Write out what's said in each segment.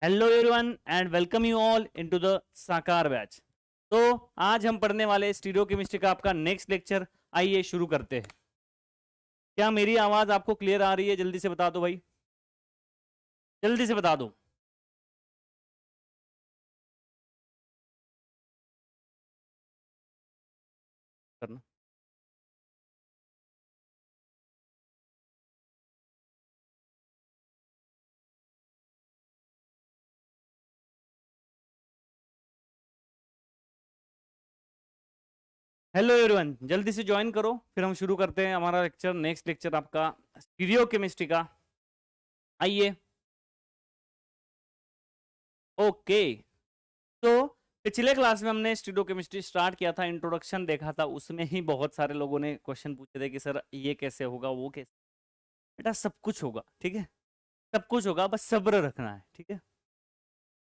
Hello everyone and welcome you all into the साकार batch. तो आज हम पढ़ने वाले स्टीरियोकेमिस्ट्री का आपका नेक्स्ट लेक्चर। आइए शुरू करते हैं। क्या मेरी आवाज आपको क्लियर आ रही है? जल्दी से बता दो भाई, जल्दी से बता दो। करना। हेलो एवरीवन, जल्दी से ज्वाइन करो, फिर हम शुरू करते हैं हमारा लेक्चर, नेक्स्ट लेक्चर आपका स्टीरियोकेमिस्ट्री का। आइए। ओके। तो पिछले क्लास में हमने स्टीरियोकेमिस्ट्री स्टार्ट किया था, इंट्रोडक्शन देखा था, उसमें ही बहुत सारे लोगों ने क्वेश्चन पूछे थे कि सर ये कैसे होगा, वो कैसे। बेटा सब कुछ होगा, ठीक है, सब कुछ होगा, बस सब्र रखना है, ठीक है।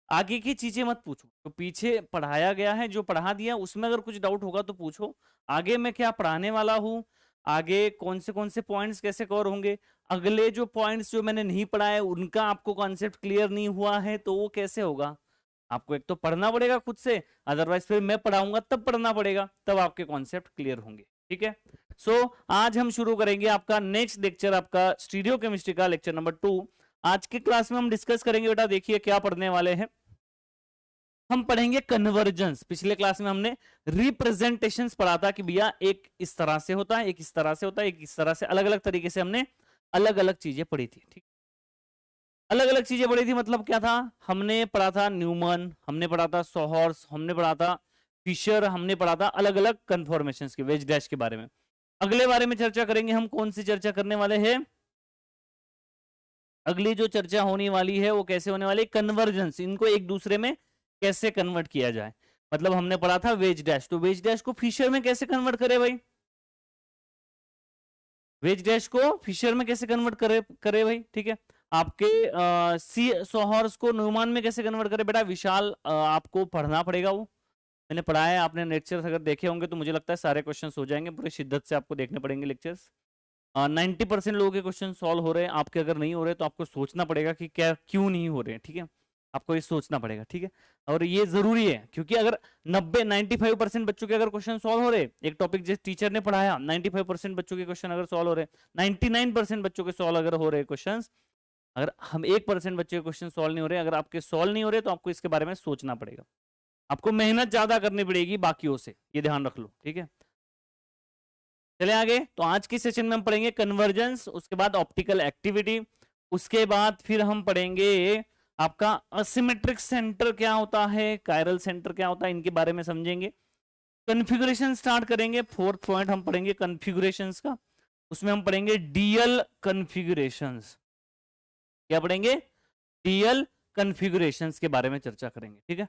आगे की चीजें मत पूछो, तो पीछे पढ़ाया गया है, जो पढ़ा दिया उसमें अगर कुछ डाउट होगा तो पूछो। आगे मैं क्या पढ़ाने वाला हूँ, आगे कौन से पॉइंट्स कैसे कवर होंगे, अगले जो पॉइंट्स जो मैंने नहीं पढ़ाए उनका आपको कॉन्सेप्ट क्लियर नहीं हुआ है तो वो कैसे होगा। आपको एक तो पढ़ना पड़ेगा खुद से, अदरवाइज फिर मैं पढ़ाऊंगा तब पढ़ना पड़ेगा, तब आपके कॉन्सेप्ट क्लियर होंगे, ठीक है। आज हम शुरू करेंगे आपका नेक्स्ट लेक्चर, आपका स्टीरियो केमिस्ट्री का लेक्चर नंबर 2। आज के क्लास में हम डिस्कस करेंगे, बेटा देखिए क्या पढ़ने वाले हैं। हम पढ़ेंगे कन्वर्जेंस। पिछले क्लास में हमने रिप्रेजेंटेशंस पढ़ा था कि भैया एक इस तरह से होता है, एक इस तरह से होता है, एक इस तरह से, अलग अलग तरीके से हमने अलग अलग चीजें पढ़ी थी, ठीक। अलग अलग चीजें पढ़ी थी मतलब क्या था, हमने पढ़ा था न्यूमन, हमने पढ़ा था सोहर्स, हमने पढ़ा था फिशर, हमने पढ़ा था अलग अलग कन्फॉर्मेशंस के वेज डैश के बारे में। अगले बारे में चर्चा करेंगे हम, कौन सी चर्चा करने वाले हैं? अगली जो चर्चा होने वाली है वो कैसे होने वाली है, कन्वर्जेंस, इनको एक दूसरे में कैसे कन्वर्ट किया जाए। मतलब हमने पढ़ा था वेज डैश, तो वेज डैश को फिशर में कैसे कन्वर्ट करे भाई, वेज डैश को फिशर में कैसे कन्वर्ट करे करे भाई, ठीक है। आपके सी सोहर्स को न्यूमान में कैसे कन्वर्ट करे, बेटा विशाल आपको पढ़ना पड़ेगा, वो मैंने पढ़ाया है, आपने लेक्चर्स अगर देखे होंगे तो मुझे लगता है सारे क्वेश्चंस हो जाएंगे, पूरी शिद्दत से आपको देखने पड़ेंगे लेक्चर्स। 90% लोगों के क्वेश्चन सॉल्व हो रहे हैं, आपके अगर नहीं हो रहे तो आपको सोचना पड़ेगा कि क्या क्यों नहीं हो रहे हैं, ठीक है। आपको ये सोचना पड़ेगा, ठीक है। और ये जरूरी है क्योंकि अगर 95% बच्चों के अगर क्वेश्चन सॉल्व हो रहे, एक टॉपिक जिस टीचर ने पढ़ाया 95% बच्चों के क्वेश्चन अगर सॉल्व हो रहे, 99% बच्चों के सॉल्व अगर हो रहे क्वेश्चन, अगर हम 1% बच्चे के क्वेश्चन सॉल्व नहीं हो रहे, अगर आपके सॉल्व नहीं हो रहे तो आपको इसके बारे में सोचना पड़ेगा, आपको मेहनत ज्यादा करनी पड़ेगी बाकियों से, ये ध्यान रख लो, ठीक है। चले आगे। तो आज के सेशन में हम पढ़ेंगे कन्वर्जेंस, उसके बाद ऑप्टिकल एक्टिविटी, उसके बाद फिर हम पढ़ेंगे आपका असिमेट्रिक सेंटर क्या होता है, कायरल सेंटर क्या होता है, इनके बारे में समझेंगे। कन्फिगुरेशन स्टार्ट करेंगे, फोर्थ पॉइंट हम पढ़ेंगे कन्फिगुरेशंस का, उसमें हम पढ़ेंगे डीएल कन्फिगुरेशंस। क्या पढ़ेंगे? डीएल कन्फिगुरेशंस के बारे में चर्चा करेंगे, ठीक है।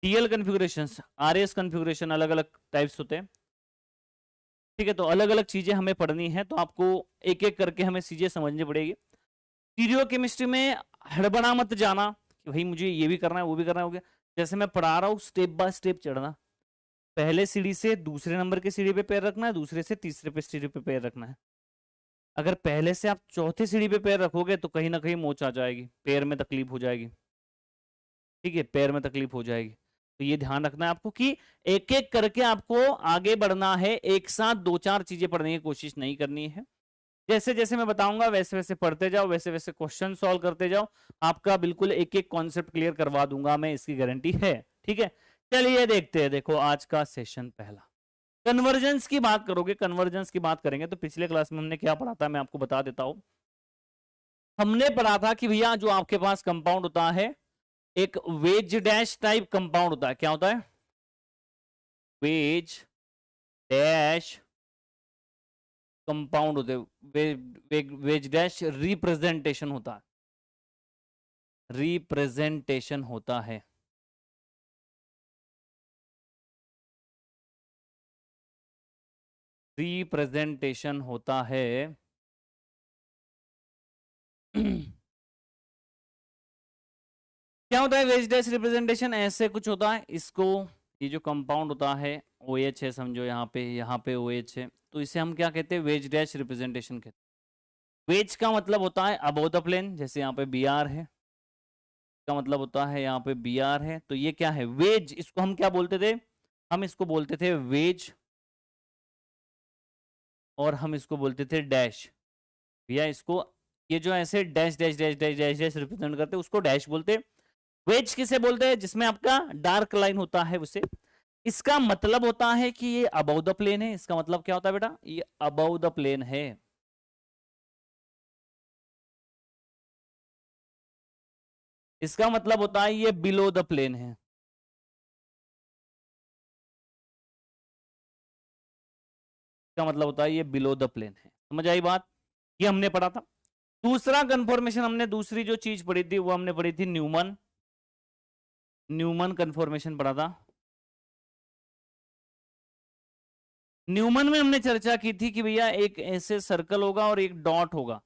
डीएल कन्फिगुरेशंस, आरएस कन्फिगुरेशन, अलग अलग टाइप्स होते हैं, ठीक है। तो अलग अलग चीजें हमें पढ़नी है, तो आपको एक एक करके हमें चीजें समझनी पड़ेगी। स्टीरियो केमिस्ट्री में हड़बड़ा मत जाना कि भाई मुझे ये भी करना है वो भी करना है, हो गया। जैसे मैं पढ़ा रहा हूँ स्टेप बाय स्टेप चढ़ना, पहले सीढ़ी से दूसरे नंबर की सीढ़ी पे पैर रखना है, दूसरे से तीसरे पे सीढ़ी पे पैर रखना है। अगर पहले से आप चौथी सीढ़ी पे पैर रखोगे तो कहीं ना कहीं मोच आ जाएगी, पैर में तकलीफ हो जाएगी, ठीक है, पैर में तकलीफ हो जाएगी। तो ये ध्यान रखना है आपको कि एक एक करके आपको आगे बढ़ना है, एक साथ दो चार चीजें पढ़ने की कोशिश नहीं करनी है। जैसे जैसे मैं बताऊंगा वैसे वैसे पढ़ते जाओ, वैसे वैसे क्वेश्चन सॉल्व करते जाओ, आपका बिल्कुल एक एक कॉन्सेप्ट क्लियर करवा दूंगा मैं, इसकी गारंटी है, ठीक है। चलिए देखते हैं, देखो आज का सेशन पहला कन्वर्जेंस की बात करोगे, कन्वर्जेंस की बात करेंगे तो पिछले क्लास में हमने क्या पढ़ा था मैं आपको बता देता हूं। हमने पढ़ा था कि भैया जो आपके पास कंपाउंड होता है, एक वेज डैश टाइप कंपाउंड होता है, क्या होता है? वेज डैश कंपाउंड होते हैं, वेज डैश रिप्रेजेंटेशन होता है, रिप्रेजेंटेशन होता है, रिप्रेजेंटेशन होता है। क्या होता है वेज डैश रिप्रेजेंटेशन? ऐसे कुछ होता है, इसको ये जो कंपाउंड होता है OH है, समझो यहाँ पे OH है, तो इसे हम क्या कहते हैं? वेज डैश रिप्रेजेंटेशन कहते हैं। वेज का मतलब होता है अबोव द प्लेन, जैसे यहाँ पे Br है, का मतलब होता है यहाँ पे बी आर है, तो ये क्या है, वेज। इसको हम क्या बोलते थे, हम इसको बोलते थे वेज, और हम इसको बोलते थे डैश। भैया इसको, ये जो ऐसे dash dash dash dash dash dash represent करते हैं उसको डैश बोलते हैं। वेज किसे बोलते हैं, जिसमें आपका डार्क लाइन होता है उसे। इसका मतलब होता है कि ये अबव द प्लेन है। इसका मतलब क्या होता है बेटा, ये अबव द प्लेन है। इसका मतलब होता है ये बिलो द प्लेन है। इसका मतलब होता है ये बिलो द प्लेन है। समझ आई बात, ये हमने पढ़ा था। दूसरा कंफर्मेशन, हमने दूसरी जो चीज पढ़ी थी वो हमने पढ़ी थी न्यूमन, न्यूमन कंफर्मेशन पढ़ा था। न्यूमन में हमने चर्चा की थी कि भैया एक ऐसे सर्कल होगा और एक डॉट होगा।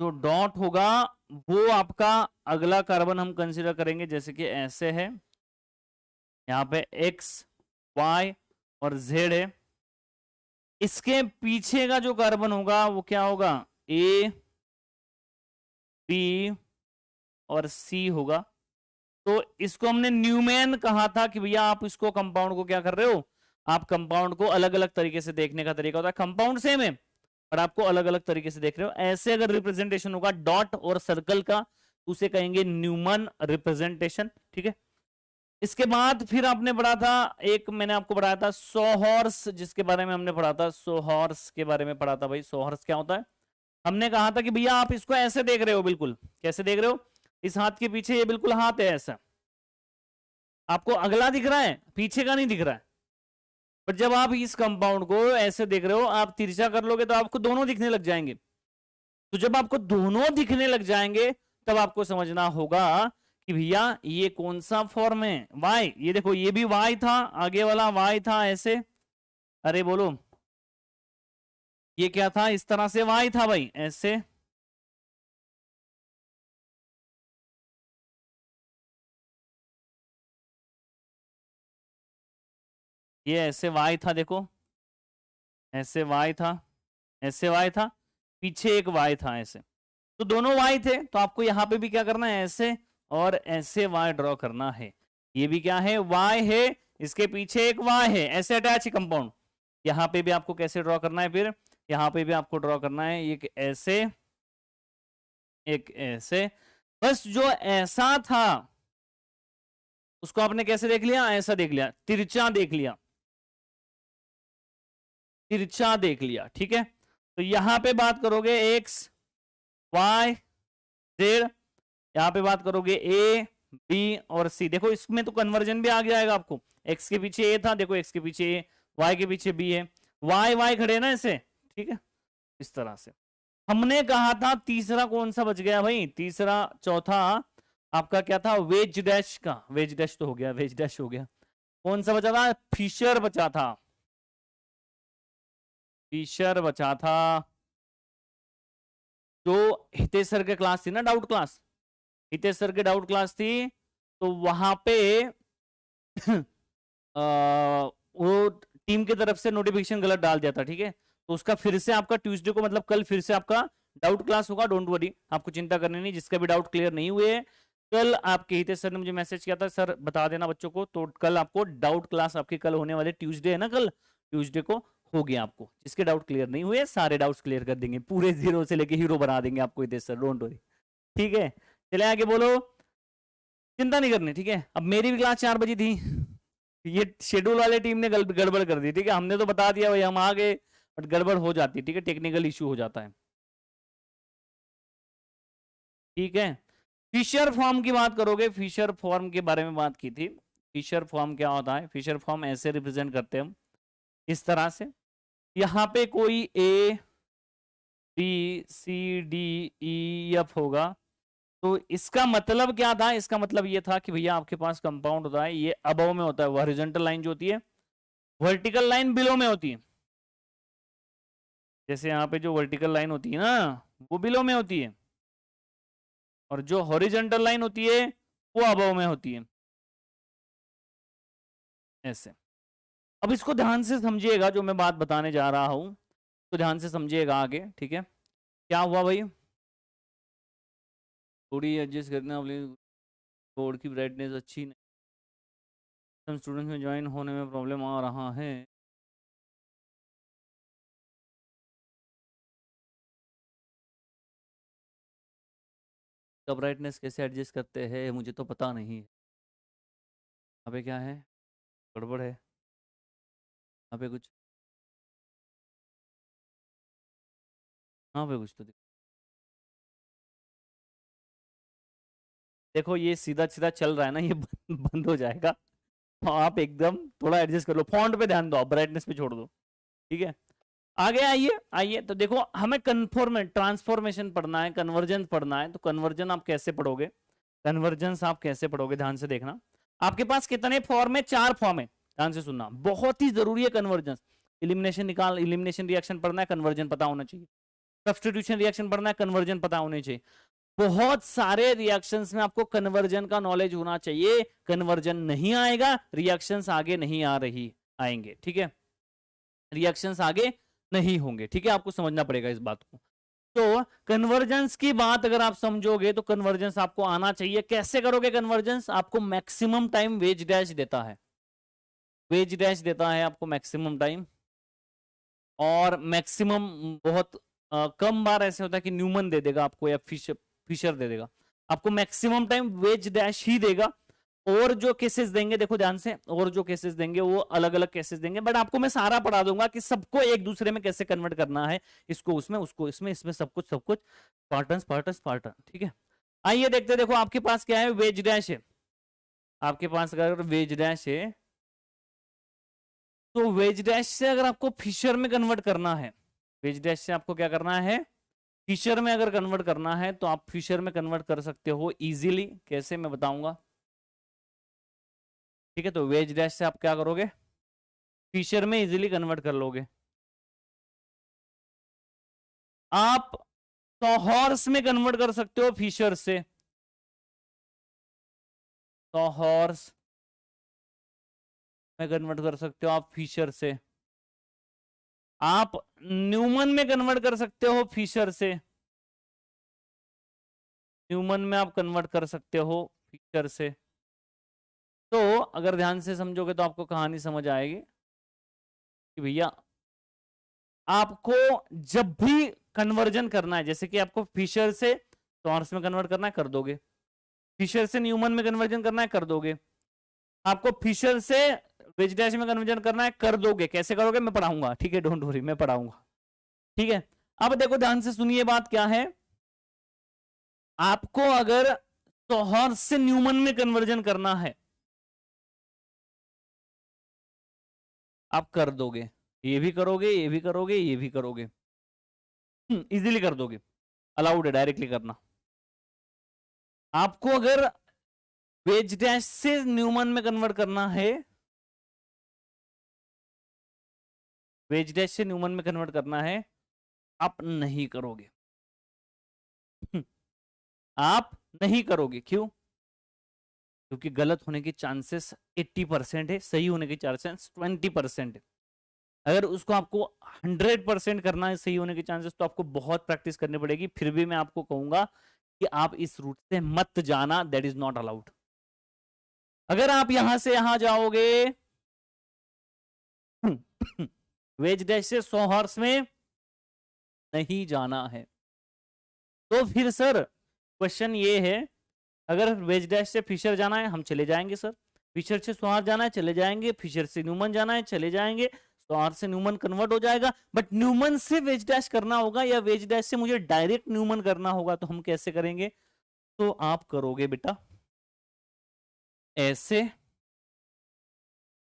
जो डॉट होगा वो आपका अगला कार्बन हम कंसीडर करेंगे, जैसे कि ऐसे है, यहाँ पे एक्स वाई और जेड है। इसके पीछे का जो कार्बन होगा वो क्या होगा, ए बी और सी होगा। तो इसको हमने न्यूमैन कहा था कि भैया आप इसको कंपाउंड को क्या कर रहे हो, आप कंपाउंड को अलग अलग तरीके से देखने का तरीका होता है। कंपाउंड सेम है पर आपको अलग अलग तरीके से देख रहे हो। ऐसे अगर रिप्रेजेंटेशन होगा डॉट और सर्कल का तो उसे कहेंगे न्यूमन रिप्रेजेंटेशन, ठीक है। इसके बाद फिर आपने पढ़ा था, एक मैंने आपको पढ़ाया था सोहॉर्स, जिसके बारे में हमने पढ़ा था, सोहॉर्स के बारे में पढ़ा था। भाई सोहॉर्स क्या होता है, हमने कहा था कि भैया आप इसको ऐसे देख रहे हो, बिल्कुल कैसे देख रहे हो, इस हाथ के पीछे ये बिल्कुल हाथ है ऐसा, आपको अगला दिख रहा है, पीछे का नहीं दिख रहा है। पर जब आप इस कंपाउंड को ऐसे देख रहे हो, आप तिरछा कर लोगे तो आपको दोनों दिखने लग जाएंगे। तो जब आपको दोनों दिखने लग जाएंगे तब आपको समझना होगा कि भैया ये कौन सा फॉर्म है, वाई। ये देखो ये भी वाई था, आगे वाला वाई था ऐसे, अरे बोलो ये क्या था, इस तरह से वाई था भाई ऐसे। ये ऐसे वाई था, देखो ऐसे वाई था, ऐसे वाई था, पीछे एक वाई था ऐसे। तो दोनों वाई थे, तो आपको यहाँ पे भी क्या करना है, ऐसे और ऐसे वाई ड्रॉ करना है। ये भी क्या है, वाई है, इसके पीछे एक वाई है, ऐसे अटैच है कंपाउंड। यहाँ पे भी आपको कैसे ड्रॉ करना है, फिर यहाँ पे भी आपको ड्रॉ करना है, एक ऐसे एक ऐसे। बस जो ऐसा था उसको आपने कैसे देख लिया, ऐसा देख लिया, तिरछा देख लिया, तिरछा देख लिया, ठीक है। तो यहां पे बात करोगे एक्स वाई जेड, यहां पे बात करोगे ए बी और सी। देखो इसमें तो कन्वर्जन भी आ जाएगा आपको, एक्स के पीछे ए था, देखो एक्स के पीछे ए, वाई के पीछे बी है, वाई वाई खड़े ना ऐसे, ठीक है, इस तरह से। हमने कहा था तीसरा कौन सा बच गया भाई, तीसरा चौथा आपका क्या था, वेज डैश का, वेज डैश तो हो गया, वेज डैश हो गया। कौन सा बचा था, फिशर बचा था, फिशर बचा था। जो हितेश सर के क्लास थी ना, डाउट क्लास, हितेश सर के डाउट क्लास थी, तो वहां पे वो टीम की तरफ से नोटिफिकेशन गलत डाल दिया था, ठीक है। तो उसका फिर से आपका ट्यूसडे को, मतलब कल फिर से आपका डाउट क्लास होगा, डोंट वरी, आपको चिंता करनी नहीं। जिसका भी डाउट क्लियर नहीं हुए, कल आपके हितेश सर ने मुझे मैसेज किया था, सर बता देना बच्चों को, तो कल आपको डाउट क्लास आपके कल होने वाले ट्यूसडे है ना, कल ट्यूसडे को हो गया। आपको जिसके डाउट क्लियर नहीं हुए सारे डाउट्स क्लियर कर देंगे, पूरे जीरो से लेके हीरो बना देंगे आपको हितेश सर, डोंट वरी, ठीक है। चले आगे बोलो, चिंता नहीं करनी, ठीक है। अब मेरी भी क्लास 4 बजे थी, ये शेड्यूल वाले टीम ने गड़बड़ कर दी, ठीक है। हमने तो बता दिया भाई हम आ गए, बट गड़बड़ हो जाती है, ठीक है, टेक्निकल इश्यू हो जाता है, ठीक है। फिशर फॉर्म की बात करोगे, फिशर फॉर्म के बारे में बात की थी। फिशर फॉर्म क्या होता है, फिशर फॉर्म ऐसे रिप्रेजेंट करते हैं हम, इस तरह से। यहाँ पे कोई A B C D E F होगा, तो इसका मतलब क्या था, इसका मतलब ये था कि भैया आपके पास कंपाउंड होता है, ये अबव में होता है, हॉरिजॉन्टल लाइन जो होती है, वर्टिकल लाइन बिलो में होती है। जैसे यहाँ पे जो वर्टिकल लाइन होती है ना, वो बिलो में होती है, और जो हॉरिजॉन्टल लाइन होती है वो अबव में होती है, ऐसे। अब इसको ध्यान से समझिएगा, जो मैं बात बताने जा रहा हूं तो ध्यान से समझिएगा आगे, ठीक है। क्या हुआ भाई, थोड़ी एडजस्ट करना प्लीज। बोर्ड की ब्राइटनेस अच्छी नहीं, सम स्टूडेंट्स में ज्वाइन होने में प्रॉब्लम आ रहा है। तो ब्राइटनेस कैसे एडजस्ट करते हैं मुझे तो पता नहीं है। यहाँ पे क्या है, गड़बड़ है यहाँ पे कुछ, यहाँ पे कुछ तो देखो ये सीधा सीधा चल रहा है ना, ये बंद हो जाएगा। तो आप एकदम थोड़ा एडजस्ट कर लो, फॉन्ट पे ध्यान दो, आप ब्राइटनेस पे छोड़ दो, ठीक है। आगे आइए आइए, तो देखो हमें ट्रांसफॉर्मेशन पढ़ना है, कन्वर्जन पढ़ना है। तो कन्वर्जन आप कैसे पढ़ोगे, कन्वर्जेंस आप कैसे पढ़ोगे, ध्यान से देखना। आपके पास कितने फॉर्म है, 4 फॉर्म है, ध्यान से सुनना, बहुत ही जरूरी है कन्वर्जेंस। इलिमिनेशन रिएक्शन पढ़ना है, कन्वर्जन पता होना चाहिए। सब्स्टिट्यूशन रिएक्शन पढ़ना है, कन्वर्जन पता होने चाहिए। बहुत सारे रिएक्शंस में आपको कन्वर्जन का नॉलेज होना चाहिए। कन्वर्जन नहीं आएगा, रिएक्शंस आगे नहीं आ रही आएंगे, ठीक है, रिएक्शंस आगे नहीं होंगे, ठीक है, आपको समझना पड़ेगा इस बात को। तो कन्वर्जेंस की बात अगर आप समझोगे तो कन्वर्जेंस आपको आना चाहिए। कैसे करोगे कन्वर्जेंस, आपको मैक्सिमम टाइम वेज डैश देता है, वेज डैश देता है आपको मैक्सिमम टाइम, और मैक्सिमम बहुत कम बार ऐसे होता है कि न्यूमन दे देगा आपको या फिशर दे देगा। आपको मैक्सिमम टाइम वेज डैश ही देगा। और जो केसेस देंगे देखो ध्यान से, और जो केसेस देंगे वो अलग अलग केसेस देंगे, बट आपको मैं सारा पढ़ा दूंगा कि सबको एक दूसरे में कैसे कन्वर्ट करना है, इसको उसमें, उसको इसमें, इसमें सब कुछ पार्टन, ठीक है। आइए देखते, देखो आपके पास क्या है, वेज डैश है। आपके पास अगर वेज डैश है तो वेज डैश से अगर आपको फिशर में कन्वर्ट करना है, वेज डैश से आपको क्या करना है, फिशर में अगर कन्वर्ट करना है तो आप फिशर में कन्वर्ट कर सकते हो इजीली। कैसे मैं बताऊंगा, ठीक है। तो वेज डैश से आप क्या करोगे, फिशर में इजीली कन्वर्ट कर लोगे। आप हॉर्स में कन्वर्ट कर सकते हो फिशर से, हॉर्स में कन्वर्ट कर सकते हो आप फिशर से। आप न्यूमन में कन्वर्ट कर सकते हो फिशर से, न्यूमन में आप कन्वर्ट कर सकते हो फिशर से। तो अगर ध्यान से समझोगे तो आपको कहानी समझ आएगी कि भैया आपको जब भी कन्वर्जन करना है, जैसे कि आपको फिशर से टॉर्स में कन्वर्ट करना है, कर दोगे। फिशर से न्यूमन में कन्वर्जन करना है, कर दोगे। आपको फिशर से वेज डैश में कन्वर्जन करना है, कर दोगे। कैसे करोगे मैं पढ़ाऊंगा, ठीक है, डोंट वरी, मैं पढ़ाऊंगा, ठीक है। अब देखो ध्यान से सुनिए, बात क्या है, आपको अगर टॉर्स से न्यूमन में कन्वर्जन करना है आप कर दोगे, ये भी करोगे, ये भी करोगे, ये भी करोगे, इजीली कर दोगे, अलाउड है डायरेक्टली करना। आपको अगर वेज डैश से न्यूमन में कन्वर्ट करना है, वेज डैश से न्यूमन में कन्वर्ट करना है, आप नहीं करोगे। आप नहीं करोगे, क्यों, क्योंकि गलत होने के चांसेस 80% है, सही होने के चांसेस 20% है। अगर उसको आपको 100% करना है सही होने के चांसेस, तो आपको बहुत प्रैक्टिस करनी पड़ेगी। फिर भी मैं आपको कहूंगा कि आप इस रूट से मत जाना, दैट इज नॉट अलाउड। अगर आप यहां से यहां जाओगे वेज डैश से 100 हॉर्स में नहीं जाना है, तो फिर सर क्वेश्चन ये है, अगर वेज डैश से फिशर जाना है हम चले जाएंगे सर, फिशर से सोहार जाना है चले जाएंगे, फिशर से न्यूमन जाना है चले जाएंगे, सोहार से न्यूमन कन्वर्ट हो जाएगा। बट न्यूमन से वेज डैश करना होगा या वेज डैश से मुझे डायरेक्ट न्यूमन करना होगा, तो हम कैसे करेंगे, तो आप करोगे बेटा ऐसे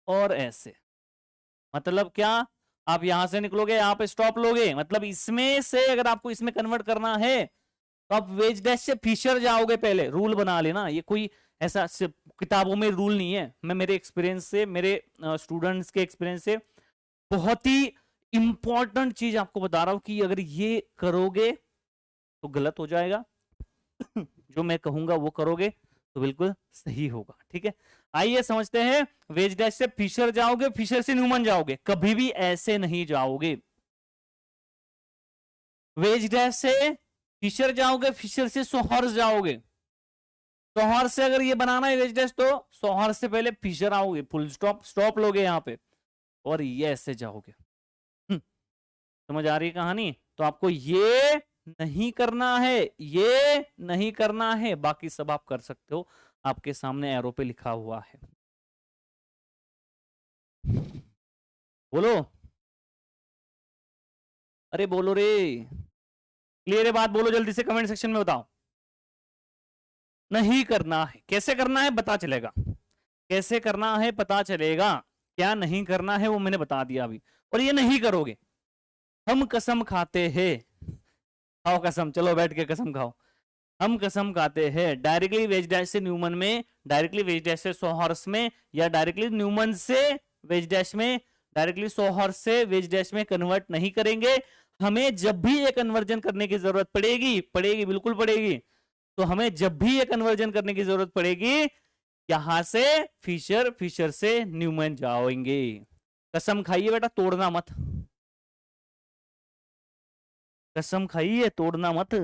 और ऐसे। मतलब क्या, आप यहां से निकलोगे, यहां पे स्टॉप लोगे, मतलब इसमें से अगर आपको इसमें कन्वर्ट करना है तो आप वेज डैश से फिशर जाओगे। पहले रूल बना लेना, ये कोई ऐसा किताबों में रूल नहीं है, मैं मेरे एक्सपीरियंस से, मेरे स्टूडेंट्स के एक्सपीरियंस से बहुत ही इंपॉर्टेंट चीज आपको बता रहा हूं कि अगर ये करोगे तो गलत हो जाएगा, जो मैं कहूंगा वो करोगे तो बिल्कुल सही होगा, ठीक है। आइए समझते हैं, वेज डैश से फिशर जाओगे, फिशर से न्यूमन जाओगे, कभी भी ऐसे नहीं जाओगे। वेज डैश से फिशर जाओगे, फिशर से सोहर्स जाओगे, सौहर्ष से अगर ये बनाना है वेज डैश, तो सौहर्ष से पहले फिशर आओगे, फुल स्टॉप स्टॉप लोगे यहाँ पे और ये ऐसे जाओगे। समझ आ रही है कहानी? तो आपको ये नहीं करना है, ये नहीं करना है, बाकी सब आप कर सकते हो, आपके सामने एरो पे लिखा हुआ है। बोलो, अरे बोलो रे, क्लियर है बात? बोलो जल्दी से कमेंट सेक्शन में बताओ। नहीं करना है, कैसे करना है पता चलेगा, कैसे करना है पता चलेगा, क्या नहीं करना है वो मैंने बता दिया अभी, और ये नहीं करोगे। हम कसम खाते हैं, खाओ कसम, चलो बैठ के कसम खाओ। हम कसम खाते हैं डायरेक्टली वेज डैश से न्यूमन में, डायरेक्टली वेज डैश से सोहर्स में, या डायरेक्टली न्यूमन से वेज डैश में, डायरेक्टली सोहर्स से वेज डैश में कन्वर्ट नहीं करेंगे। हमें जब भी ये कन्वर्जन करने की जरूरत पड़ेगी, पड़ेगी बिल्कुल पड़ेगी, तो हमें जब भी ये कन्वर्जन करने की जरूरत पड़ेगी, यहां से फिशर, फिशर से न्यूमन जाओगे। कसम खाइए बेटा, तोड़ना मत, कसम खाइए, तोड़ना मत।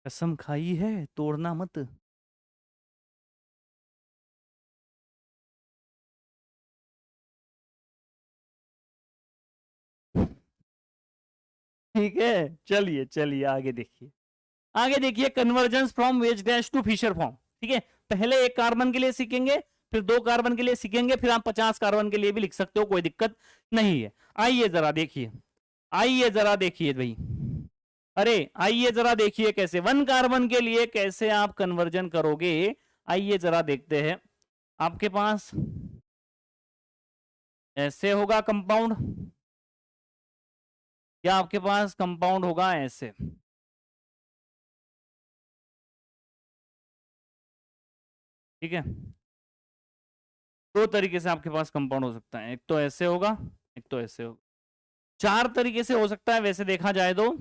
कसम खाई है, तोड़ना मत। ठीक है, चलिए चलिए आगे देखिए, आगे देखिए, convergence from wedge dash to Fischer form. ठीक है, पहले एक कार्बन के लिए सीखेंगे, फिर 2 कार्बन के लिए सीखेंगे, फिर आप 50 कार्बन के लिए भी लिख सकते हो, कोई दिक्कत नहीं है। आइए जरा देखिए, आइए जरा देखिए भाई, अरे आइए जरा देखिए कैसे 1 कार्बन के लिए कैसे आप कन्वर्जन करोगे। आइए जरा देखते हैं। आपके पास ऐसे होगा कंपाउंड, या आपके पास कंपाउंड होगा ऐसे। ठीक है, 2 तरीके से आपके पास कंपाउंड हो सकता है, एक तो ऐसे होगा, एक तो ऐसे होगा, 4 तरीके से हो सकता है वैसे देखा जाए तो,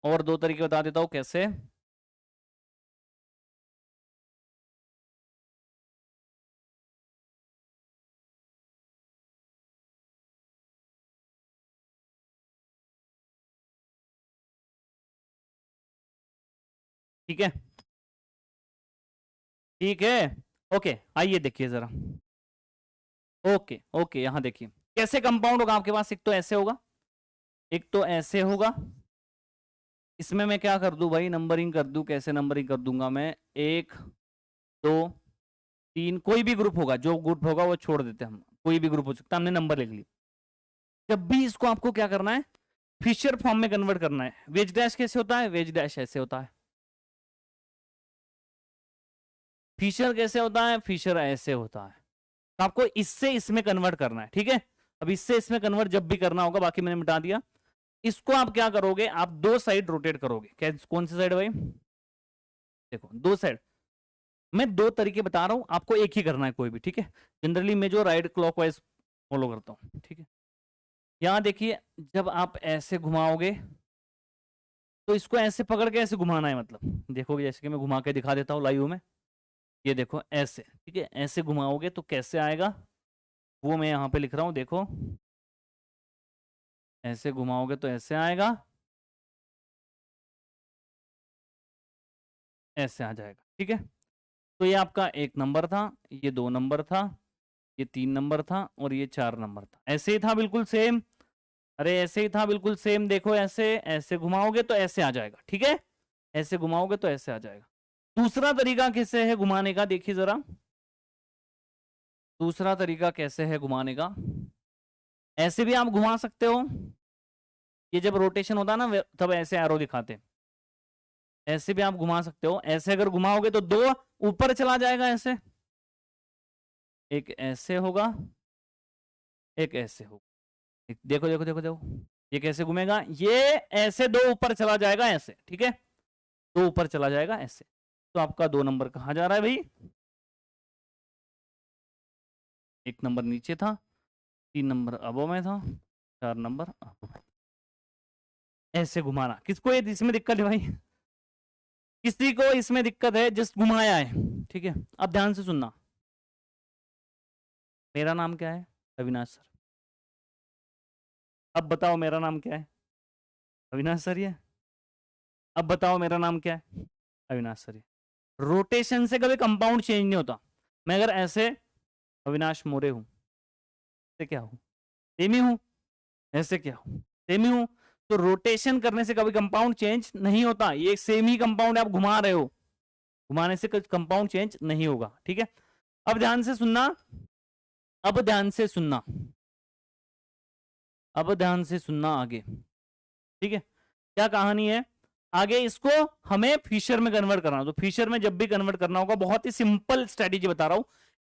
और 2 तरीके बता देता हूं कैसे। ठीक है, ठीक है, ओके, आइए देखिए जरा, ओके ओके, यहां देखिए कैसे कंपाउंड होगा आपके पास। एक तो ऐसे होगा, एक तो ऐसे होगा। इसमें मैं क्या कर दूं भाई, नंबरिंग कर दूं, कैसे नंबरिंग कर दूंगा मैं, 1 2 3, कोई भी ग्रुप होगा, जो ग्रुप होगा वो छोड़ देते हैं हम, कोई भी ग्रुप हो सकता है, हमने नंबर लिख लिया। जब भी इसको आपको क्या करना है, फिशर फॉर्म में कन्वर्ट करना है। वेज डैश कैसे होता है, वेज डैश ऐसे होता है। फिशर कैसे होता है, फिशर ऐसे होता है। तो आपको इससे इसमें कन्वर्ट करना है। ठीक है, अब इससे इसमें कन्वर्ट जब भी करना होगा, बाकी मैंने मिटा दिया। इसको आप क्या करोगे, आप 2 साइड रोटेट करोगे। कौन सी साइड भाई, देखो 2 साइड, मैं 2 तरीके बता रहा हूं, आपको एक ही करना है कोई भी। ठीक है, जनरली मैं जो राइट क्लॉकवाइज फॉलो करता हूं। ठीक है, यहां देखिए, जब आप ऐसे घुमाओगे तो इसको ऐसे पकड़ के ऐसे घुमाना है, मतलब देखोगे, जैसे कि मैं घुमा के दिखा देता हूँ लाइव में, ये देखो ऐसे। ठीक है, ऐसे घुमाओगे तो कैसे आएगा, वो मैं यहाँ पे लिख रहा हूँ, देखो ऐसे घुमाओगे तो ऐसे आएगा, ऐसे आ जाएगा। ठीक है, तो ये आपका 1 नंबर था, ये 2 नंबर था, ये 3 नंबर था, और ये 4 नंबर था। ऐसे ही था बिल्कुल सेम, अरे ऐसे ही था बिल्कुल सेम। देखो ऐसे, ऐसे घुमाओगे तो ऐसे आ जाएगा। ठीक है, ऐसे घुमाओगे तो ऐसे आ जाएगा। दूसरा तरीका कैसे है घुमाने का, देखिए जरा, दूसरा तरीका कैसे है घुमाने का। ऐसे भी आप घुमा सकते हो, ये जब रोटेशन होता है ना तब ऐसे एरो दिखाते हैं, ऐसे भी आप घुमा सकते हो। ऐसे अगर घुमाओगे तो 2 ऊपर चला जाएगा ऐसे, एक ऐसे होगा, एक ऐसे होगा। देखो देखो देखो देखो, ये कैसे घूमेगा, ये ऐसे 2 ऊपर चला जाएगा ऐसे। ठीक है, 2 ऊपर चला जाएगा ऐसे। तो आपका 2 नंबर कहाँ जा रहा है भाई, 1 नंबर नीचे था, 3 नंबर अबो में था, 4 नंबर ऐसे घुमाना। किसको ये इसमें दिक्कत है भाई, किसी को इसमें दिक्कत है, जस्ट घुमाया है। ठीक है, अब ध्यान से सुनना, मेरा नाम क्या है, अविनाश सर। अब बताओ मेरा नाम क्या है? अविनाश सर है। अब बताओ मेरा नाम क्या है? अविनाश सर। रोटेशन से कभी कंपाउंड चेंज नहीं होता। मैं अगर ऐसे अविनाश मोरे हूं तो क्या हूं? सेम ही हूं। ऐसे क्या हूं? सेम ही हूं। तो रोटेशन करने से कभी कंपाउंड चेंज नहीं होता। ये सेम ही कंपाउंड आप घुमा रहे हो, घुमाने से कंपाउंड चेंज नहीं होगा। ठीक है, अब ध्यान से सुनना, अब ध्यान से सुनना, अब ध्यान से सुनना आगे। ठीक है, क्या कहानी है आगे? इसको हमें फिशर में कन्वर्ट करना। तो फिशर में जब भी कन्वर्ट करना होगा, बहुत ही सिंपल स्ट्रेटेजी बता रहा हूं,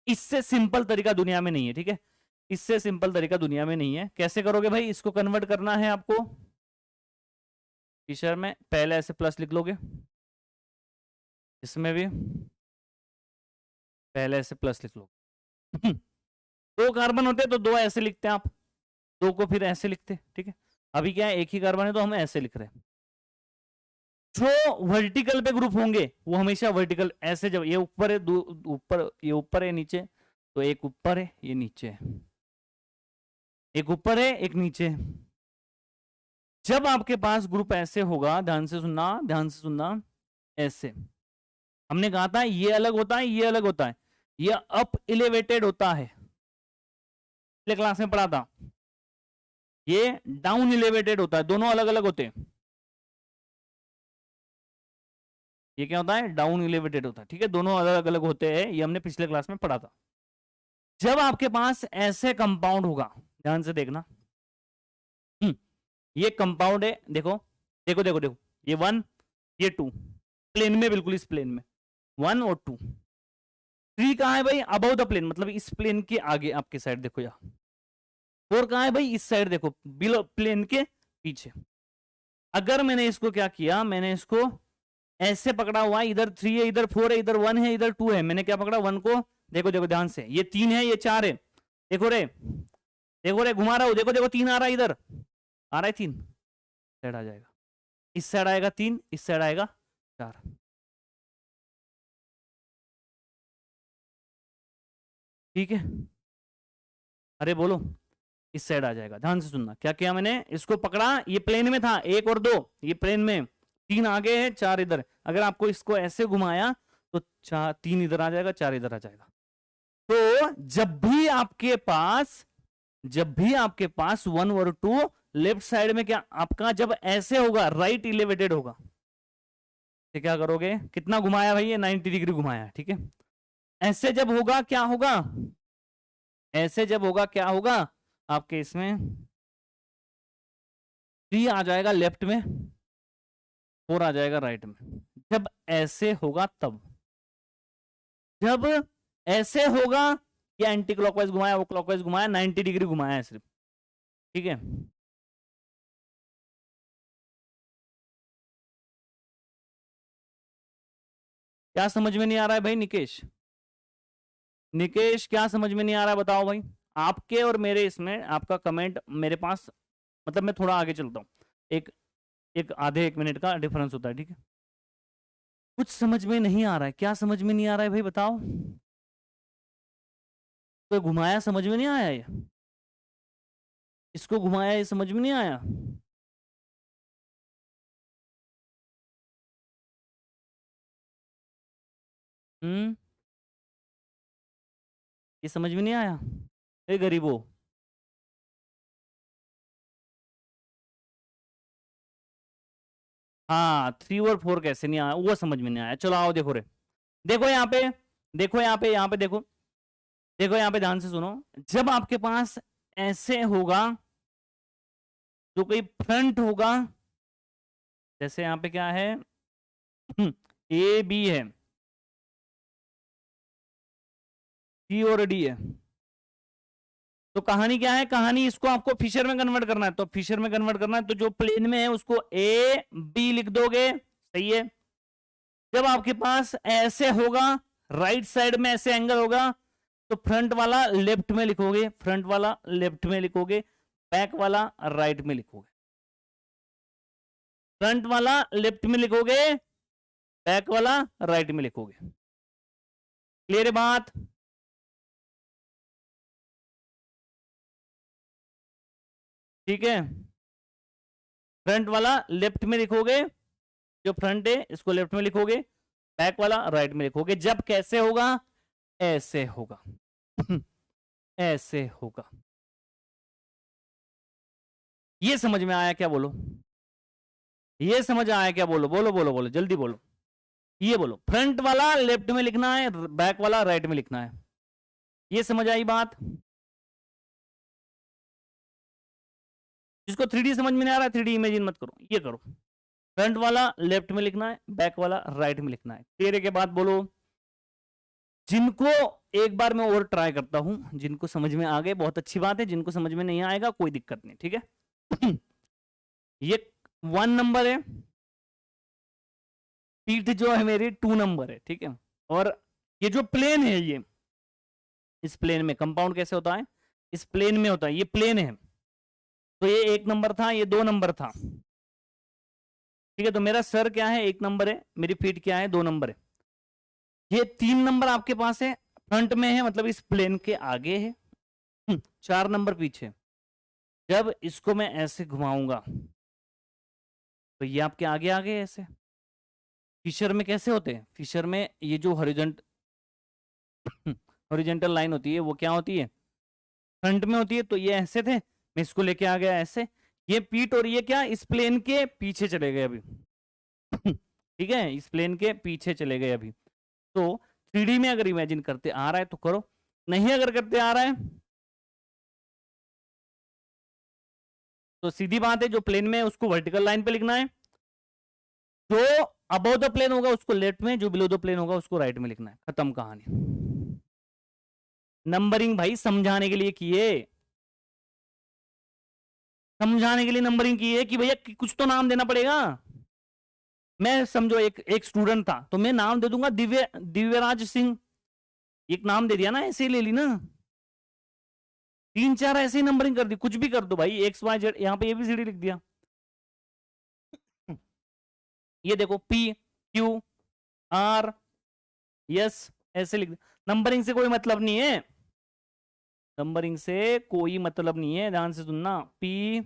इससे सिंपल तरीका दुनिया में नहीं है। ठीक है, इससे सिंपल तरीका दुनिया में नहीं है। कैसे करोगे भाई? इसको कन्वर्ट करना है आपको फिशर में, पहले ऐसे प्लस लिख लोगे, इसमें भी पहले ऐसे प्लस लिख लोगे। दो कार्बन होते तो दो ऐसे लिखते हैं आप, दो को फिर ऐसे लिखते। ठीक है, अभी क्या है, एक ही कार्बन है तो हम ऐसे लिख रहे हैं। जो वर्टिकल पे ग्रुप होंगे वो हमेशा वर्टिकल ऐसे, जब ये ऊपर है, ऊपर, ये ऊपर है नीचे, तो एक ऊपर है ये नीचे है, एक ऊपर है एक नीचे है। जब आपके पास ग्रुप ऐसे होगा, ध्यान से सुनना, ध्यान से सुनना, ऐसे हमने कहा था ये अलग होता है, ये अलग होता है, ये अप इलेवेटेड होता है, पिछले क्लास में पढ़ा था। ये डाउन इलेवेटेड होता है, दोनों अलग अलग होते हैं। ये क्या होता है? डाउन इलेवेटेड होता है। ठीक है, दोनों अलग अलग होते हैं, ये हमने पिछले क्लास में पढ़ा था। जब आपके पास ऐसे कंपाउंड होगा, ध्यान से देखना, ये कंपाउंड है, देखो देखो देखो देखो, ये 1 ये 2, प्लेन में, बिल्कुल इस प्लेन में 1 और 2। 3 कहां है भाई? अबव द प्लेन, मतलब इस प्लेन के आगे आपके साइड देखो, यहाँ 4 कहां है भाई? इस साइड देखो, बिलो प्लेन के पीछे। अगर मैंने इसको क्या किया, मैंने इसको ऐसे पकड़ा हुआ है, इधर 3 है, इधर 4 है, इधर 1 है, इधर 2 है, मैंने क्या पकड़ा? 1 को, देखो देखो ध्यान से, ये 3 है, ये 4 है, देखो रे, देखो रे, घुमा रहा हूं, देखो देखो 3 आ रहा है, इधर आ रहा है 3, साइड आ जाएगा, इस साइड आएगा 3, इस साइड आएगा 4। ठीक है, अरे बोलो, इस साइड आ जाएगा। ध्यान से सुनना, क्या किया मैंने? इसको पकड़ा, ये प्लेन में था 1 और 2, ये प्लेन में, 3 आगे है 4 इधर। अगर आपको इसको ऐसे घुमाया तो 3 इधर आ जाएगा, 4 इधर आ जाएगा। तो जब भी आपके पास, जब भी आपके पास 1 और 2 लेफ्ट साइड में, क्या आपका जब ऐसे होगा, राइट इलेवेटेड होगा, तो क्या करोगे? कितना घुमाया भाई? ये 90 डिग्री घुमाया। ठीक है, ऐसे जब होगा क्या होगा? ऐसे जब होगा क्या होगा? आपके इसमें 3 आ जाएगा लेफ्ट में, 4 आ जाएगा राइट में। जब ऐसे होगा तब, जब ऐसे होगा, ये एंटी क्लॉकवाइज घुमाया, वो क्लॉकवाइज घुमाया, 90 डिग्री घुमाया है सिर्फ। ठीक है, क्या समझ में नहीं आ रहा है भाई? निकेश, निकेश क्या समझ में नहीं आ रहा है बताओ भाई? आपके और मेरे इसमें आपका कमेंट मेरे पास, मतलब मैं थोड़ा आगे चलता हूँ, एक एक आधे 1 मिनट का डिफरेंस होता है। ठीक है, कुछ समझ में नहीं आ रहा है? क्या समझ में नहीं आ रहा है भाई बताओ? तो घुमाया, समझ में नहीं आया? ये इसको घुमाया, ये समझ में नहीं आया? हम्म, ये समझ में नहीं आया? ए गरीबो, हाँ 3 और 4 कैसे नहीं आया, वो समझ में नहीं आया। चलो आओ देखो रे, देखो यहाँ पे, देखो यहाँ पे, यहाँ पे देखो, देखो यहाँ पे ध्यान से सुनो। जब आपके पास ऐसे होगा, तो कोई फ्रंट होगा, जैसे यहाँ पे क्या है, ए बी है, सी और डी है, तो कहानी क्या है? कहानी, इसको आपको फिशर में कन्वर्ट करना है, तो फिशर में कन्वर्ट करना है, तो जो प्लेन में है उसको ए बी लिख दोगे, सही है। जब आपके पास ऐसे होगा, राइट साइड में ऐसे एंगल होगा, तो फ्रंट वाला लेफ्ट में लिखोगे, फ्रंट वाला लेफ्ट में लिखोगे, बैक वाला राइट में लिखोगे। फ्रंट वाला लेफ्ट में लिखोगे, बैक वाला राइट में लिखोगे। क्लियर है बात? ठीक है, फ्रंट वाला लेफ्ट में लिखोगे, जो फ्रंट है इसको लेफ्ट में लिखोगे, बैक वाला राइट में लिखोगे। जब कैसे होगा, ऐसे होगा। ऐसे होगा। ये समझ में आया क्या? बोलो, ये समझ आया क्या? बोलो बोलो बोलो बोलो, जल्दी बोलो। ये बोलो, फ्रंट वाला लेफ्ट में लिखना है, बैक वाला राइट में लिखना है। ये समझ आई बात? जिसको 3D समझ में नहीं आ रहा है, 3D इमेजिन मत करो, ये करो। फ्रंट वाला लेफ्ट में लिखना है, बैक वाला राइट में लिखना है। तेरे के बाद बोलो। जिनको, एक बार मैं और ट्राई करता हूं, जिनको समझ में आ गए बहुत अच्छी बात है, जिनको समझ में नहीं आएगा कोई दिक्कत नहीं, ठीक है। ये 1 नंबर है, पीठ जो है मेरी 2 नंबर है, ठीक है। और ये जो प्लेन है, ये इस प्लेन में कंपाउंड कैसे होता है, इस प्लेन में होता है, ये प्लेन है, तो ये 1 नंबर था, ये 2 नंबर था, ठीक है। तो मेरा सर क्या है, 1 नंबर है, मेरी फीट क्या है, 2 नंबर है। ये 3 नंबर आपके पास है, फ्रंट में है, मतलब इस प्लेन के आगे है, 4 नंबर पीछे। जब इसको मैं ऐसे घुमाऊंगा तो ये आपके आगे आगे ऐसे। फिशर में कैसे होते हैं, फिशर में ये जो हॉरिजॉन्टल लाइन होती है वो क्या होती है, फ्रंट में होती है, तो ये ऐसे थे, मैं इसको लेके आ गया ऐसे, ये पीठ और ये क्या इस प्लेन के पीछे चले गए अभी। ठीक है, इस प्लेन के पीछे चले गए अभी। तो 3D में अगर इमेजिन करते आ रहा है तो करो, नहीं अगर करते आ रहा है तो सीधी बात है, जो प्लेन में है उसको वर्टिकल लाइन पे लिखना है, जो अबव द प्लेन होगा उसको लेफ्ट में, जो बिलो द प्लेन होगा उसको राइट में लिखना है। खत्म कहानी। नंबरिंग भाई समझाने के लिए किए, समझाने के लिए नंबरिंग की है कि भैया कुछ तो नाम देना पड़ेगा। मैं समझो एक स्टूडेंट था, तो मैं नाम दे दूंगा दिव्यराज सिंह, एक नाम दे दिया ना, ऐसे ही ले ली ना, 3-4 ऐसे ही नंबरिंग कर दी, कुछ भी कर दो भाई, एक्स वाई जेड, यहाँ पे एबीसीडी लिख दिया। ये देखो पी क्यू आर एस ऐसे लिख दिया। नंबरिंग से कोई मतलब नहीं है, नंबरिंग से कोई मतलब नहीं है, ध्यान से सुनना। पी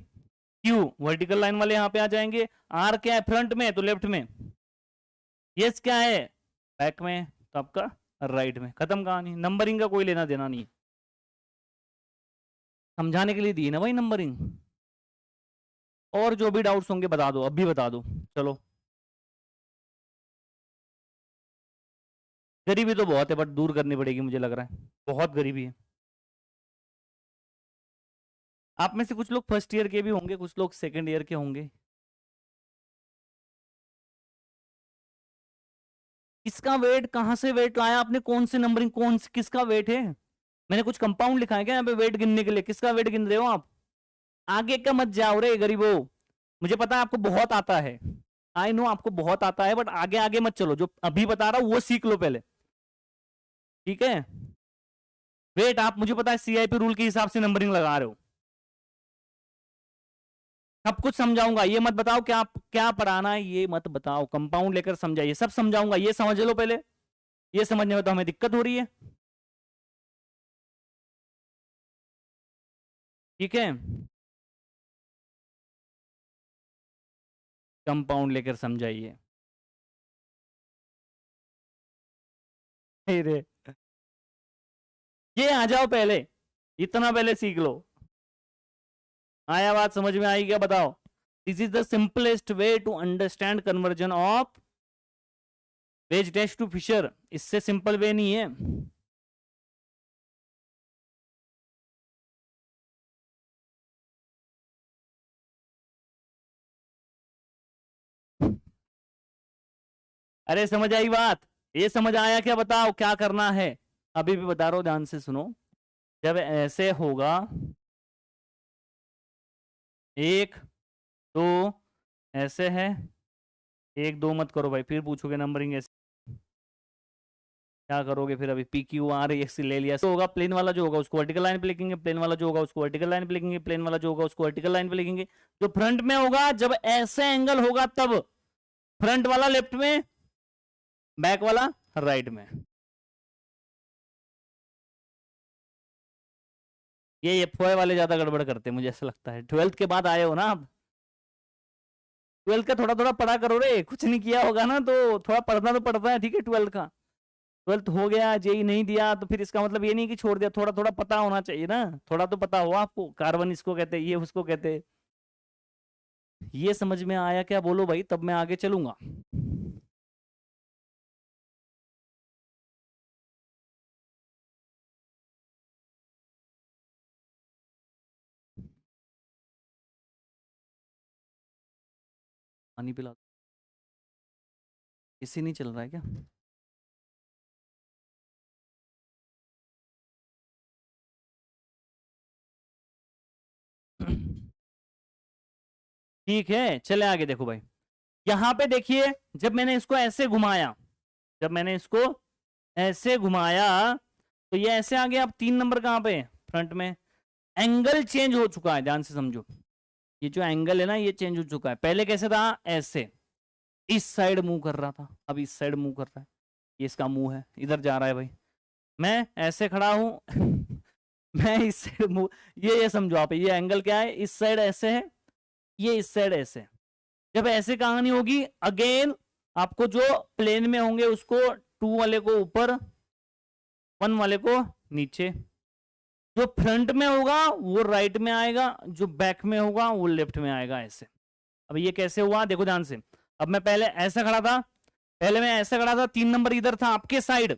क्यू वर्टिकल लाइन वाले यहाँ पे आ जाएंगे, आर क्या है फ्रंट में तो लेफ्ट में, यस क्या है बैक में तो आपका राइट में। खत्म कहानी, नंबरिंग का कोई लेना देना नहीं, समझाने के लिए दी ना भाई नंबरिंग। और जो भी डाउट्स होंगे बता दो, अभी बता दो। चलो, गरीबी तो बहुत है बट दूर करनी पड़ेगी, मुझे लग रहा है बहुत गरीबी है। आप में से कुछ लोग फर्स्ट ईयर के भी होंगे, कुछ लोग सेकंड ईयर के होंगे। किसका वेट, कहां से वेट लाया आपने, कौन से नंबरिंग, कौन से किसका वेट है? मैंने कुछ कंपाउंड लिखा है क्या यहाँ पे वेट गिनने के लिए? किसका वेट गिन रहे हो आप? आगे का मत जाओ रे गरीबो, मुझे पता है आपको बहुत आता है, आई नो आपको बहुत आता है, बट आगे आगे मत चलो, जो अभी बता रहा हूं वो सीख लो पहले, ठीक है। वेट आप, मुझे पता है सीआईपी रूल के हिसाब से नंबरिंग लगा रहे हो, सब कुछ समझाऊंगा, ये मत बताओ क्या क्या पढ़ाना है, ये मत बताओ, कंपाउंड लेकर समझाइए, सब समझाऊंगा, ये समझ लो पहले, ये समझने में तो हमें दिक्कत हो रही है, ठीक है। कंपाउंड लेकर समझाइए। रे ये आ जाओ पहले, इतना पहले सीख लो। आया बात समझ में आई क्या बताओ? This is the simplest way to understand conversion of wedge dash to Fischer, इससे सिंपल वे नहीं है। अरे समझ आई बात, ये समझ आया क्या बताओ क्या करना है? अभी भी बता रहा हूं, ध्यान से सुनो। जब ऐसे होगा, 1 2 ऐसे है, 1 2 मत करो भाई, फिर पूछोगे नंबरिंग ऐसे क्या करोगे फिर? अभी पी क्यू आर एक्स ले लिया, तो होगा प्लेन वाला जो होगा उसको वर्टिकल लाइन पे लिखेंगे, प्लेन वाला जो होगा उसको वर्टिकल लाइन पे लिखेंगे, प्लेन वाला जो होगा उसको वर्टिकल लाइन पे लिखेंगे। जो फ्रंट में होगा, जब ऐसे एंगल होगा तब फ्रंट वाला लेफ्ट में, बैक वाला राइट में। ये एफ वाले ज्यादा गड़बड़ करते हैं मुझे ऐसा लगता है, 12th के बाद आए हो ना आप, 12th का थोड़ा थोड़ा पढ़ा करो रे, कुछ नहीं किया होगा ना तो थोड़ा पढ़ना तो पड़ता है, ठीक है। 12th का, 12th हो गया, जेई नहीं दिया तो फिर इसका मतलब ये नहीं कि छोड़ दिया, थोड़ा थोड़ा पता होना चाहिए ना, थोड़ा तो पता हो आपको, कार्बन इसको कहते हैं, ये उसको कहते हैं। ये समझ में आया क्या, बोलो भाई, तब मैं आगे चलूंगा। पानी पिला, इसी नहीं चल रहा है क्या? ठीक है, चले आगे, देखो भाई, यहां पे देखिए, जब मैंने इसको ऐसे घुमाया, जब मैंने इसको ऐसे घुमाया, तो ये ऐसे आ गया। अब 3 नंबर कहां पे, फ्रंट में। एंगल चेंज हो चुका है, ध्यान से समझो, ये जो एंगल है ना, ये चेंज हो चुका है। पहले कैसे था, ऐसे इस साइड मूव कर रहा था, अब इस साइड मूव कर रहा है, ये इसका मुंह है, इधर जा रहा है भाई। मैं ऐसे खड़ा हूं मैं इस साइड मूव, ये समझो आप, ये एंगल क्या है, इस साइड ऐसे है, ये इस साइड ऐसे है। जब ऐसे कहानी होगी, अगेन आपको जो प्लेन में होंगे उसको 2 वाले को ऊपर, 1 वाले को नीचे। जो फ्रंट में होगा वो राइट में आएगा, जो बैक में होगा वो लेफ्ट में आएगा, ऐसे। अब ये कैसे हुआ, देखो ध्यान से। अब मैं पहले ऐसा खड़ा था, पहले मैं ऐसा खड़ा था, 3 नंबर इधर था, आपके साइड,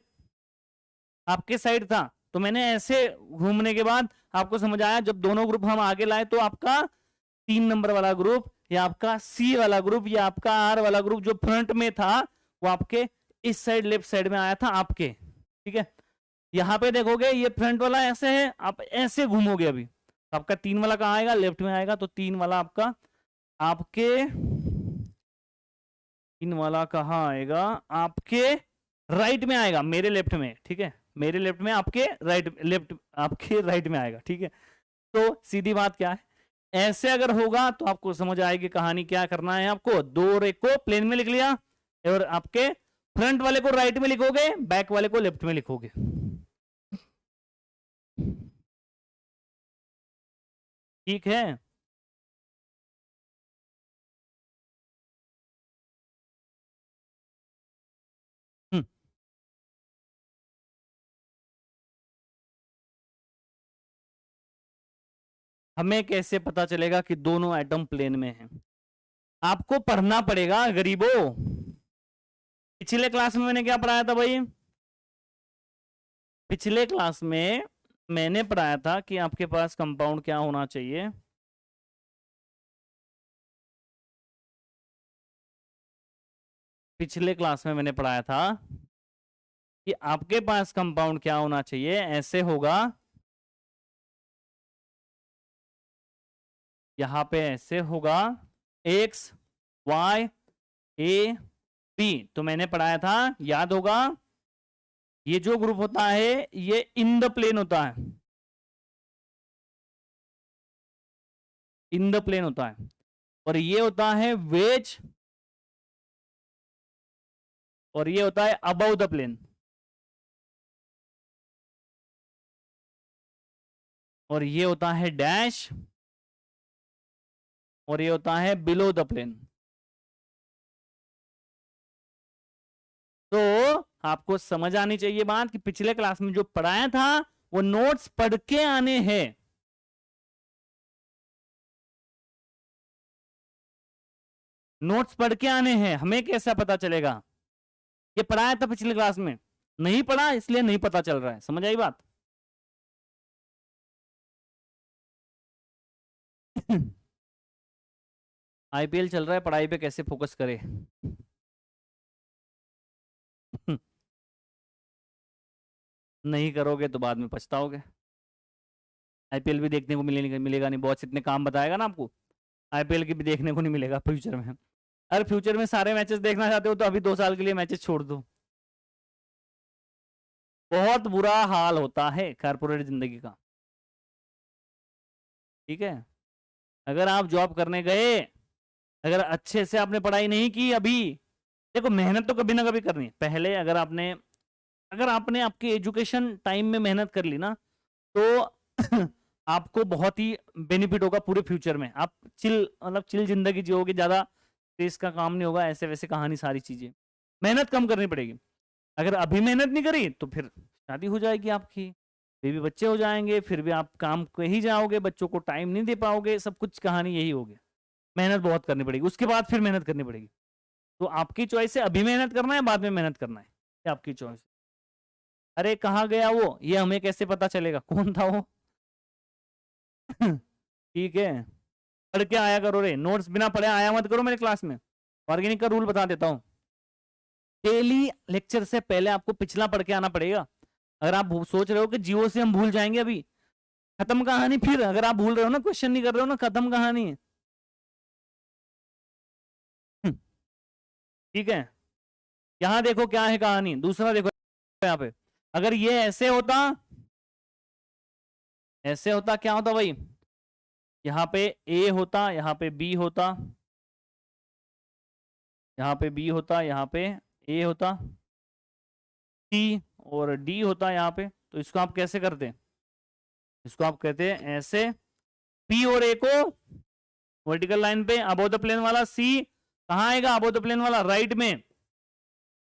आपके साइड था, तो मैंने ऐसे घूमने के बाद आपको समझ आया, जब दोनों ग्रुप हम आगे लाए तो आपका 3 नंबर वाला ग्रुप, या आपका सी वाला ग्रुप, या आपका आर वाला ग्रुप जो फ्रंट में था, वो आपके इस साइड लेफ्ट साइड में आया था आपके, ठीक है। यहां पे देखोगे ये फ्रंट वाला ऐसे है, आप ऐसे घूमोगे अभी, तो आपका 3 वाला कहाँ आएगा, लेफ्ट में आएगा, तो 3 वाला आपका, आपके 3 वाला कहाँ आएगा, आपके राइट में आएगा, मेरे लेफ्ट में, ठीक है, मेरे लेफ्ट में, आपके राइट, लेफ्ट आपके राइट में आएगा, ठीक है। तो सीधी बात क्या है, ऐसे अगर होगा तो आपको समझ आएगी कहानी, क्या करना है आपको, 2 और 1 को प्लेन में लिख लिया, और आपके फ्रंट वाले को राइट में लिखोगे, बैक वाले को लेफ्ट में लिखोगे। ठीक है, हम्म, हमें कैसे पता चलेगा कि दोनों एटम प्लेन में हैं? आपको पढ़ना पड़ेगा गरीबों। पिछले क्लास में मैंने क्या पढ़ाया था भाई, पिछले क्लास में मैंने पढ़ाया था कि आपके पास कंपाउंड क्या होना चाहिए, पिछले क्लास में मैंने पढ़ाया था कि आपके पास कंपाउंड क्या होना चाहिए, ऐसे होगा, यहां पे ऐसे होगा, एक्स वाई ए बी, तो मैंने पढ़ाया था, याद होगा, ये जो ग्रुप होता है ये इन द प्लेन होता है, इन द प्लेन होता है, और ये होता है वेज, और ये होता है अबव द प्लेन, और ये होता है डैश, और ये होता है बिलो द प्लेन। तो आपको समझ आनी चाहिए बात कि पिछले क्लास में जो पढ़ाया था वो नोट्स पढ़ के आने हैं, नोट्स पढ़ के आने हैं। हमें कैसा पता चलेगा, ये पढ़ाया था पिछले क्लास में, नहीं पढ़ा इसलिए नहीं पता चल रहा है, समझ आई बात? आईपीएल चल रहा है, पढ़ाई पे कैसे फोकस करे नहीं करोगे तो बाद में पछताओगे। आईपीएल भी देखने को मिलेगा नहीं, बहुत इतने काम बताएगा ना आपको, आईपीएल की भी देखने को नहीं मिलेगा फ्यूचर में। अरे फ्यूचर में सारे मैचेस देखना चाहते हो तो अभी 2 साल के लिए मैचेस छोड़ दो, बहुत बुरा हाल होता है कारपोरेट जिंदगी का, ठीक है। अगर आप जॉब करने गए, अगर अच्छे से आपने पढ़ाई नहीं की अभी, देखो मेहनत तो कभी ना कभी करनी है पहले, अगर आपने आपके एजुकेशन टाइम में मेहनत कर ली ना, तो आपको बहुत ही बेनिफिट होगा पूरे फ्यूचर में, आप चिल, मतलब चिल जिंदगी जियोगे, ज्यादा स्ट्रेस का काम नहीं होगा, ऐसे वैसे कहानी सारी चीजें, मेहनत कम करनी पड़ेगी। अगर अभी मेहनत नहीं करी तो फिर शादी हो जाएगी आपकी, बेबी बच्चे हो जाएंगे, फिर भी आप काम पे ही जाओगे, बच्चों को टाइम नहीं दे पाओगे, सब कुछ कहानी यही होगी। मेहनत बहुत करनी पड़ेगी, उसके बाद फिर मेहनत करनी पड़ेगी। तो आपकी चॉइस है, अभी मेहनत करना है बाद में मेहनत करना है, ये आपकी चॉइस। अरे कहाँ गया वो, ये हमें कैसे पता चलेगा कौन था वो? ठीक है, पढ़ के आया करो रे, नोट्स बिना पढ़े आया मत करो मेरे क्लास में। ऑर्गेनिक का रूल बता देता हूँ, डेली लेक्चर से पहले आपको पिछला पढ़ के आना पड़ेगा। अगर आप सोच रहे हो कि जियो से हम भूल जाएंगे अभी, खत्म कहानी। फिर अगर आप भूल रहे हो ना, क्वेश्चन नहीं कर रहे हो ना, खत्म कहानी। ठीक है, यहाँ देखो क्या है कहानी, दूसरा देखो यहाँ पे, अगर ये ऐसे होता क्या होता भाई, यहाँ पे ए होता, यहाँ पे बी होता, यहाँ पे बी होता, यहाँ पे ए होता, सी और डी होता यहाँ पे। तो इसको आप कैसे करते हैं, इसको आप कहते हैं ऐसे, पी और ए को वर्टिकल लाइन पे, अबोव द प्लेन वाला सी कहाँ आएगा, अबोव द प्लेन वाला राइट में,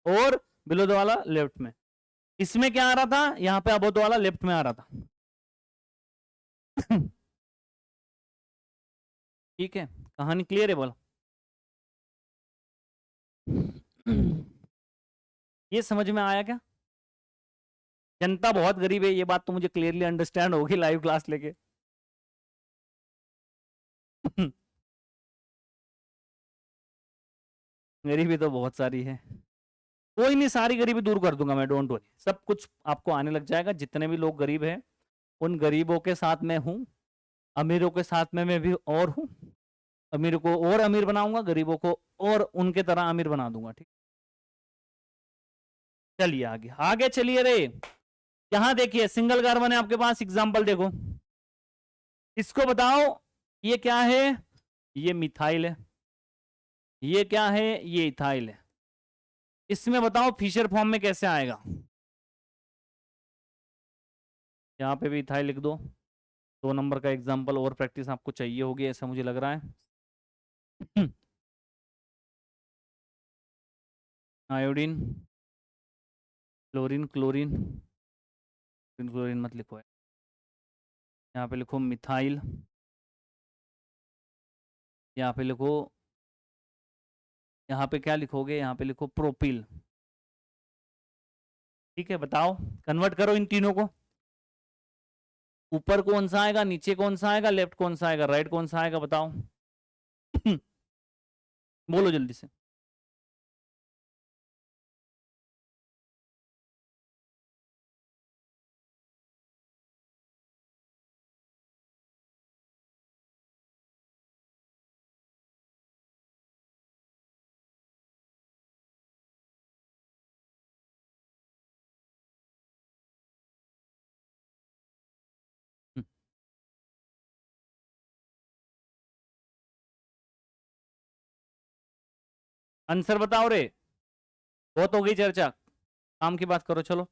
और बिलो द वाला लेफ्ट में। इसमें क्या आ रहा था, यहाँ पे अबोव द वाला लेफ्ट में आ रहा था। ठीक है, कहानी क्लियर है बोला? ये समझ में आया क्या? जनता बहुत गरीब है, ये बात तो मुझे क्लियरली अंडरस्टैंड होगी लाइव क्लास लेके। गरीबी तो बहुत सारी है, कोई नहीं, सारी गरीबी दूर कर दूंगा मैं, डोंट वरी, सब कुछ आपको आने लग जाएगा। जितने भी लोग गरीब हैं, उन गरीबों के साथ मैं हूँ, अमीरों के साथ में मैं भी और हूँ। अमीर को और अमीर बनाऊंगा, गरीबों को और उनके तरह अमीर बना दूंगा। ठीक, चलिए आगे आगे चलिए रे। यहां देखिए सिंगल कार्बन है आपके पास, एग्जाम्पल देखो, इसको बताओ ये क्या है, ये मिथाइल है, ये क्या है, ये इथाइल है। इसमें बताओ फिशर फॉर्म में कैसे आएगा, यहाँ पे भी इथाइल लिख दो। 2 नंबर का एग्जाम्पल और प्रैक्टिस आपको चाहिए होगी ऐसा मुझे लग रहा है। आयोडीन, क्लोरीन क्लोरीन, क्लोरीन मत लिखो, यहाँ पे लिखो मिथाइल, यहाँ पे लिखो, यहाँ पे क्या लिखोगे, यहाँ पे लिखो प्रोपिल। ठीक है, बताओ, कन्वर्ट करो इन तीनों को, ऊपर कौन सा आएगा, नीचे कौन सा आएगा, लेफ्ट कौन सा आएगा, राइट कौन सा आएगा, बताओ। बोलो जल्दी से। आंसर बताओ रे, बहुत हो गई चर्चा, काम की बात करो, चलो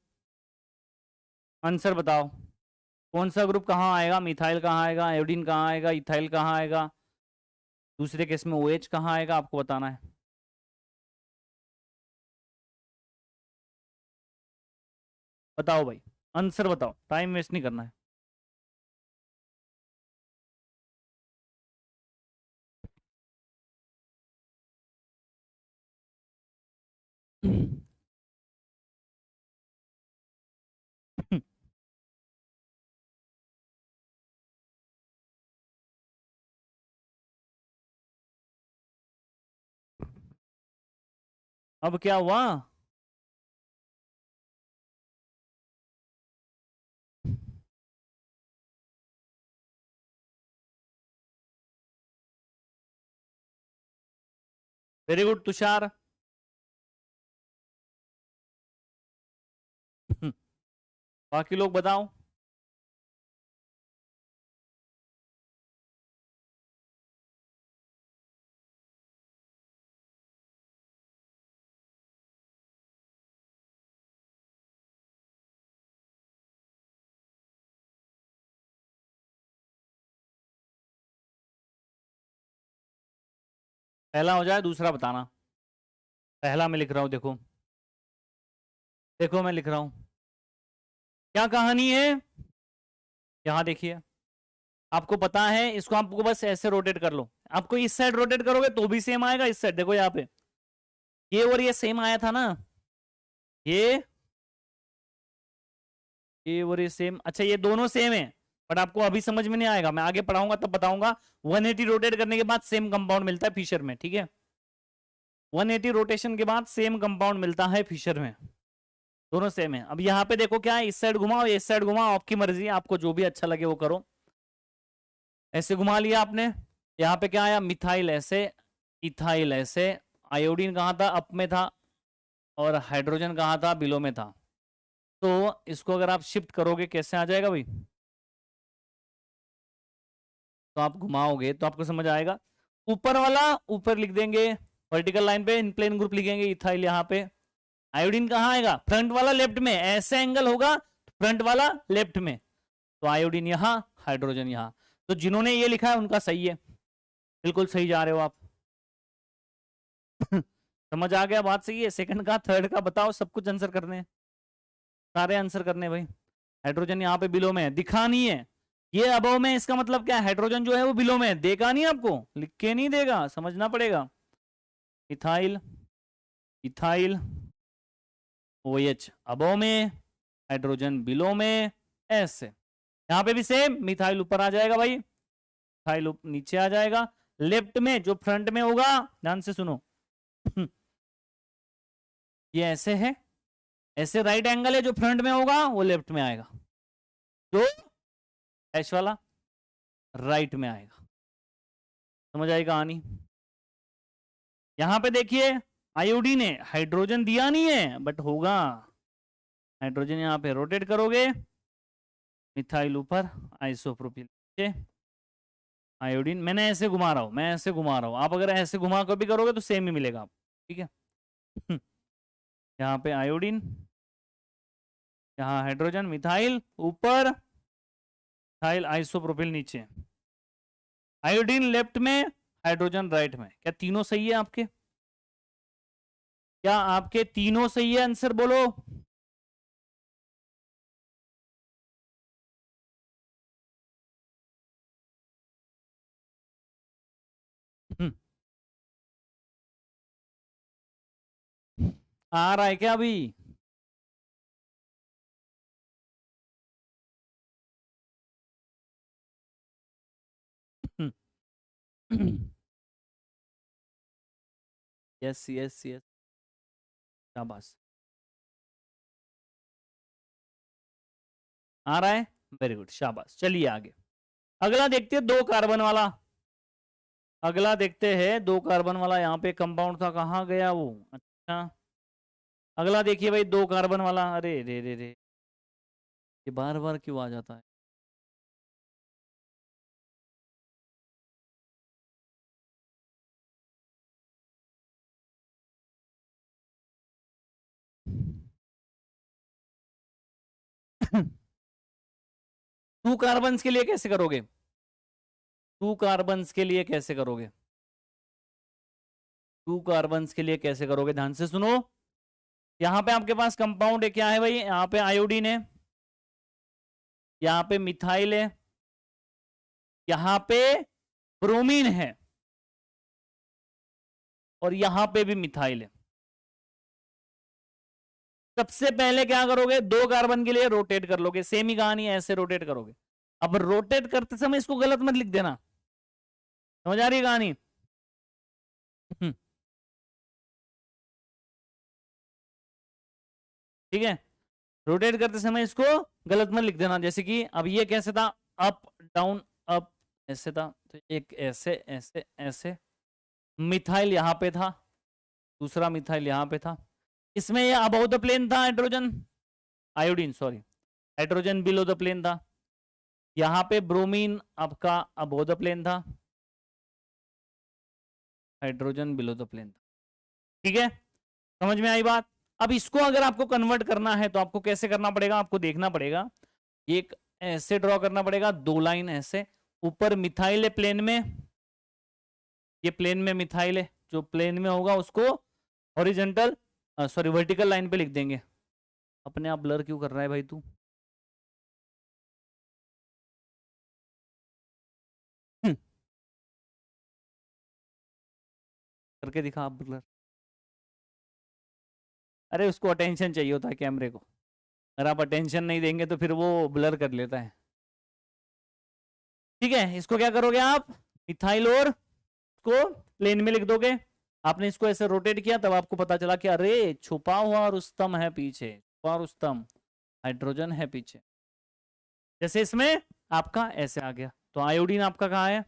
आंसर बताओ। कौन सा ग्रुप कहाँ आएगा, मिथाइल कहाँ आएगा, आयोडीन कहाँ आएगा, इथाइल कहाँ आएगा, दूसरे केस में OH कहाँ आएगा, आपको बताना है। बताओ भाई, आंसर बताओ, टाइम वेस्ट नहीं करना है। अब क्या हुआ, वेरी गुड तुषार। बाकी लोग बताओ। पहला हो जाए दूसरा बताना। पहला मैं लिख रहा हूं, देखो देखो मैं लिख रहा हूं, क्या कहानी है। यहां देखिए, आपको पता है इसको, आपको बस ऐसे रोटेट कर लो। आपको इस साइड रोटेट करोगे तो भी सेम आएगा, इस साइड देखो यहाँ पे ये और ये सेम आया था ना, ये और ये सेम। अच्छा ये दोनों सेम है, बट आपको अभी समझ में नहीं आएगा, मैं आगे पढ़ाऊंगा तब बताऊंगा। 180 रोटेट करने के बाद सेम कंपाउंड मिलता है फिशर में, ठीक है। 180 रोटेशन के बाद सेम कंपाउंड मिलता है फिशर में, दोनों सेम है। अब यहाँ पे देखो क्या है, इस साइड घुमाओ इस साइड घुमाओ, आपकी मर्जी, आपको जो भी अच्छा लगे वो करो। ऐसे घुमा लिया आपने, यहाँ पे क्या आया, मिथाइल ऐसे, इथाइल ऐसे, आयोडीन कहाँ था, अप में था, और हाइड्रोजन कहाँ था, बिलो में था। तो इसको अगर आप शिफ्ट करोगे कैसे आ जाएगा भाई, तो आप घुमाओगे तो आपको समझ आएगा। ऊपर वाला ऊपर लिख देंगे, वर्टिकल लाइन पे इन प्लेन ग्रुप लिखेंगे, इथाइल यहाँ पे। आयोडीन कहाँ आएगा, फ्रंट वाला लेफ्ट में, ऐसे एंगल होगा फ्रंट वाला लेफ्ट में, तो आयोडीन यहाँ, हाइड्रोजन यहाँ। तो जिन्होंने ये लिखा है उनका सही है, बिल्कुल सही जा रहे हो आप। समझ आ गया, बात सही है। सेकंड का थर्ड का बताओ, सब कुछ आंसर करने हैं, सारे आंसर करने भाई। हाइड्रोजन यहाँ पे बिलो में है, दिखा नहीं है, ये अबव में, इसका मतलब क्या है, हाइड्रोजन जो है वो बिलो में है, देगा नहीं आपको, लिख के नहीं देगा, समझना पड़ेगा। इथाइल, इथाइल OH अबव में, हाइड्रोजन बिलो में, ऐसे। यहाँ पे भी सेम, मिथाइल ऊपर आ जाएगा भाई, मिथाइल नीचे आ जाएगा। लेफ्ट में जो फ्रंट में होगा, ध्यान से सुनो, ये ऐसे है, ऐसे राइट एंगल है, जो फ्रंट में होगा वो लेफ्ट में आएगा, जो डैश वाला राइट में आएगा। समझ आई कहानी। यहां पे देखिए आयोडीन है, हाइड्रोजन दिया नहीं है बट होगा, हाइड्रोजन यहां पे रोटेट करोगे, मिथाइल ऊपर, आइसोप्रोपिल नीचे, आयोडीन। मैंने ऐसे घुमा रहा हूं, मैं ऐसे घुमा रहा हूं, आप अगर ऐसे घुमा कर भी करोगे तो सेम ही मिलेगा आपको, ठीक है। यहाँ पे आयोडीन, यहाँ हाइड्रोजन, मिथाइल ऊपर, मिथाइल आइसोप्रोपिल नीचे, आयोडीन लेफ्ट में, हाइड्रोजन राइट में। क्या तीनों सही है आपके, क्या आपके तीनों सही है, आंसर बोलो। आ रहा है क्या अभी। यस यस यस, शाबाश, आ रहा है, वेरी गुड, शाबाश। चलिए आगे, अगला देखते हैं 2 कार्बन वाला, अगला देखते हैं 2 कार्बन वाला। यहाँ पे कंपाउंड था, कहाँ गया वो, अच्छा अगला देखिए भाई 2 कार्बन वाला। अरे रे रे रे, ये बार बार क्यों आ जाता है। टू कार्बन के लिए कैसे करोगे, 2 कार्बन के लिए कैसे करोगे, 2 कार्बन के लिए कैसे करोगे, ध्यान से सुनो। यहाँ पे आपके पास कंपाउंड है, क्या है भाई, यहाँ पे आयोडीन है, यहाँ पे मिथाइल है, यहाँ पे ब्रोमीन है, और यहाँ पे भी मिथाइल है। सबसे पहले क्या करोगे, 2 कार्बन के लिए रोटेट कर लोगे, सेम ही कहानी है, ऐसे रोटेट करोगे। अब रोटेट करते समय इसको गलत मत लिख देना, समझ आ रही है कहानी। ठीक है, रोटेट करते समय इसको गलत मत लिख देना। जैसे कि अब ये कैसे था, अप डाउन अप, ऐसे था, तो एक ऐसे ऐसे ऐसे, मिथाइल यहाँ पे था, दूसरा मिथाइल यहाँ पे था, इसमें ये अबव द प्लेन था, hydrogen, iodine sorry, hydrogen below the plane था, यहाँ पे ब्रोमीन आपका अबव द प्लेन था, हाइड्रोजन बिलो द प्लेन था, ठीक है। समझ में आई बात। अब इसको अगर आपको कन्वर्ट करना है तो आपको कैसे करना पड़ेगा, आपको देखना पड़ेगा, एक ऐसे ड्रॉ करना पड़ेगा, 2 लाइन ऐसे, ऊपर मिथाइल है प्लेन में, ये प्लेन में मिथाइल है, जो प्लेन में होगा उसको हॉरिजेंटल सॉरी वर्टिकल लाइन पे लिख देंगे। अपने आप ब्लर क्यों कर रहा है भाई तू? करके दिखा आप ब्लर। अरे उसको अटेंशन चाहिए होता है कैमरे को, अगर आप अटेंशन नहीं देंगे तो फिर वो ब्लर कर लेता है। ठीक है, इसको क्या करोगे आप, मिथाइल और को प्लेन में लिख दोगे। आपने इसको ऐसे रोटेट किया तब आपको पता चला कि अरे छुपा हुआ रुस्तम है पीछे, छुपा रुस्तम हाइड्रोजन है पीछे। जैसे इसमें आपका ऐसे आ गया, तो आयोडीन आपका कहाँ है?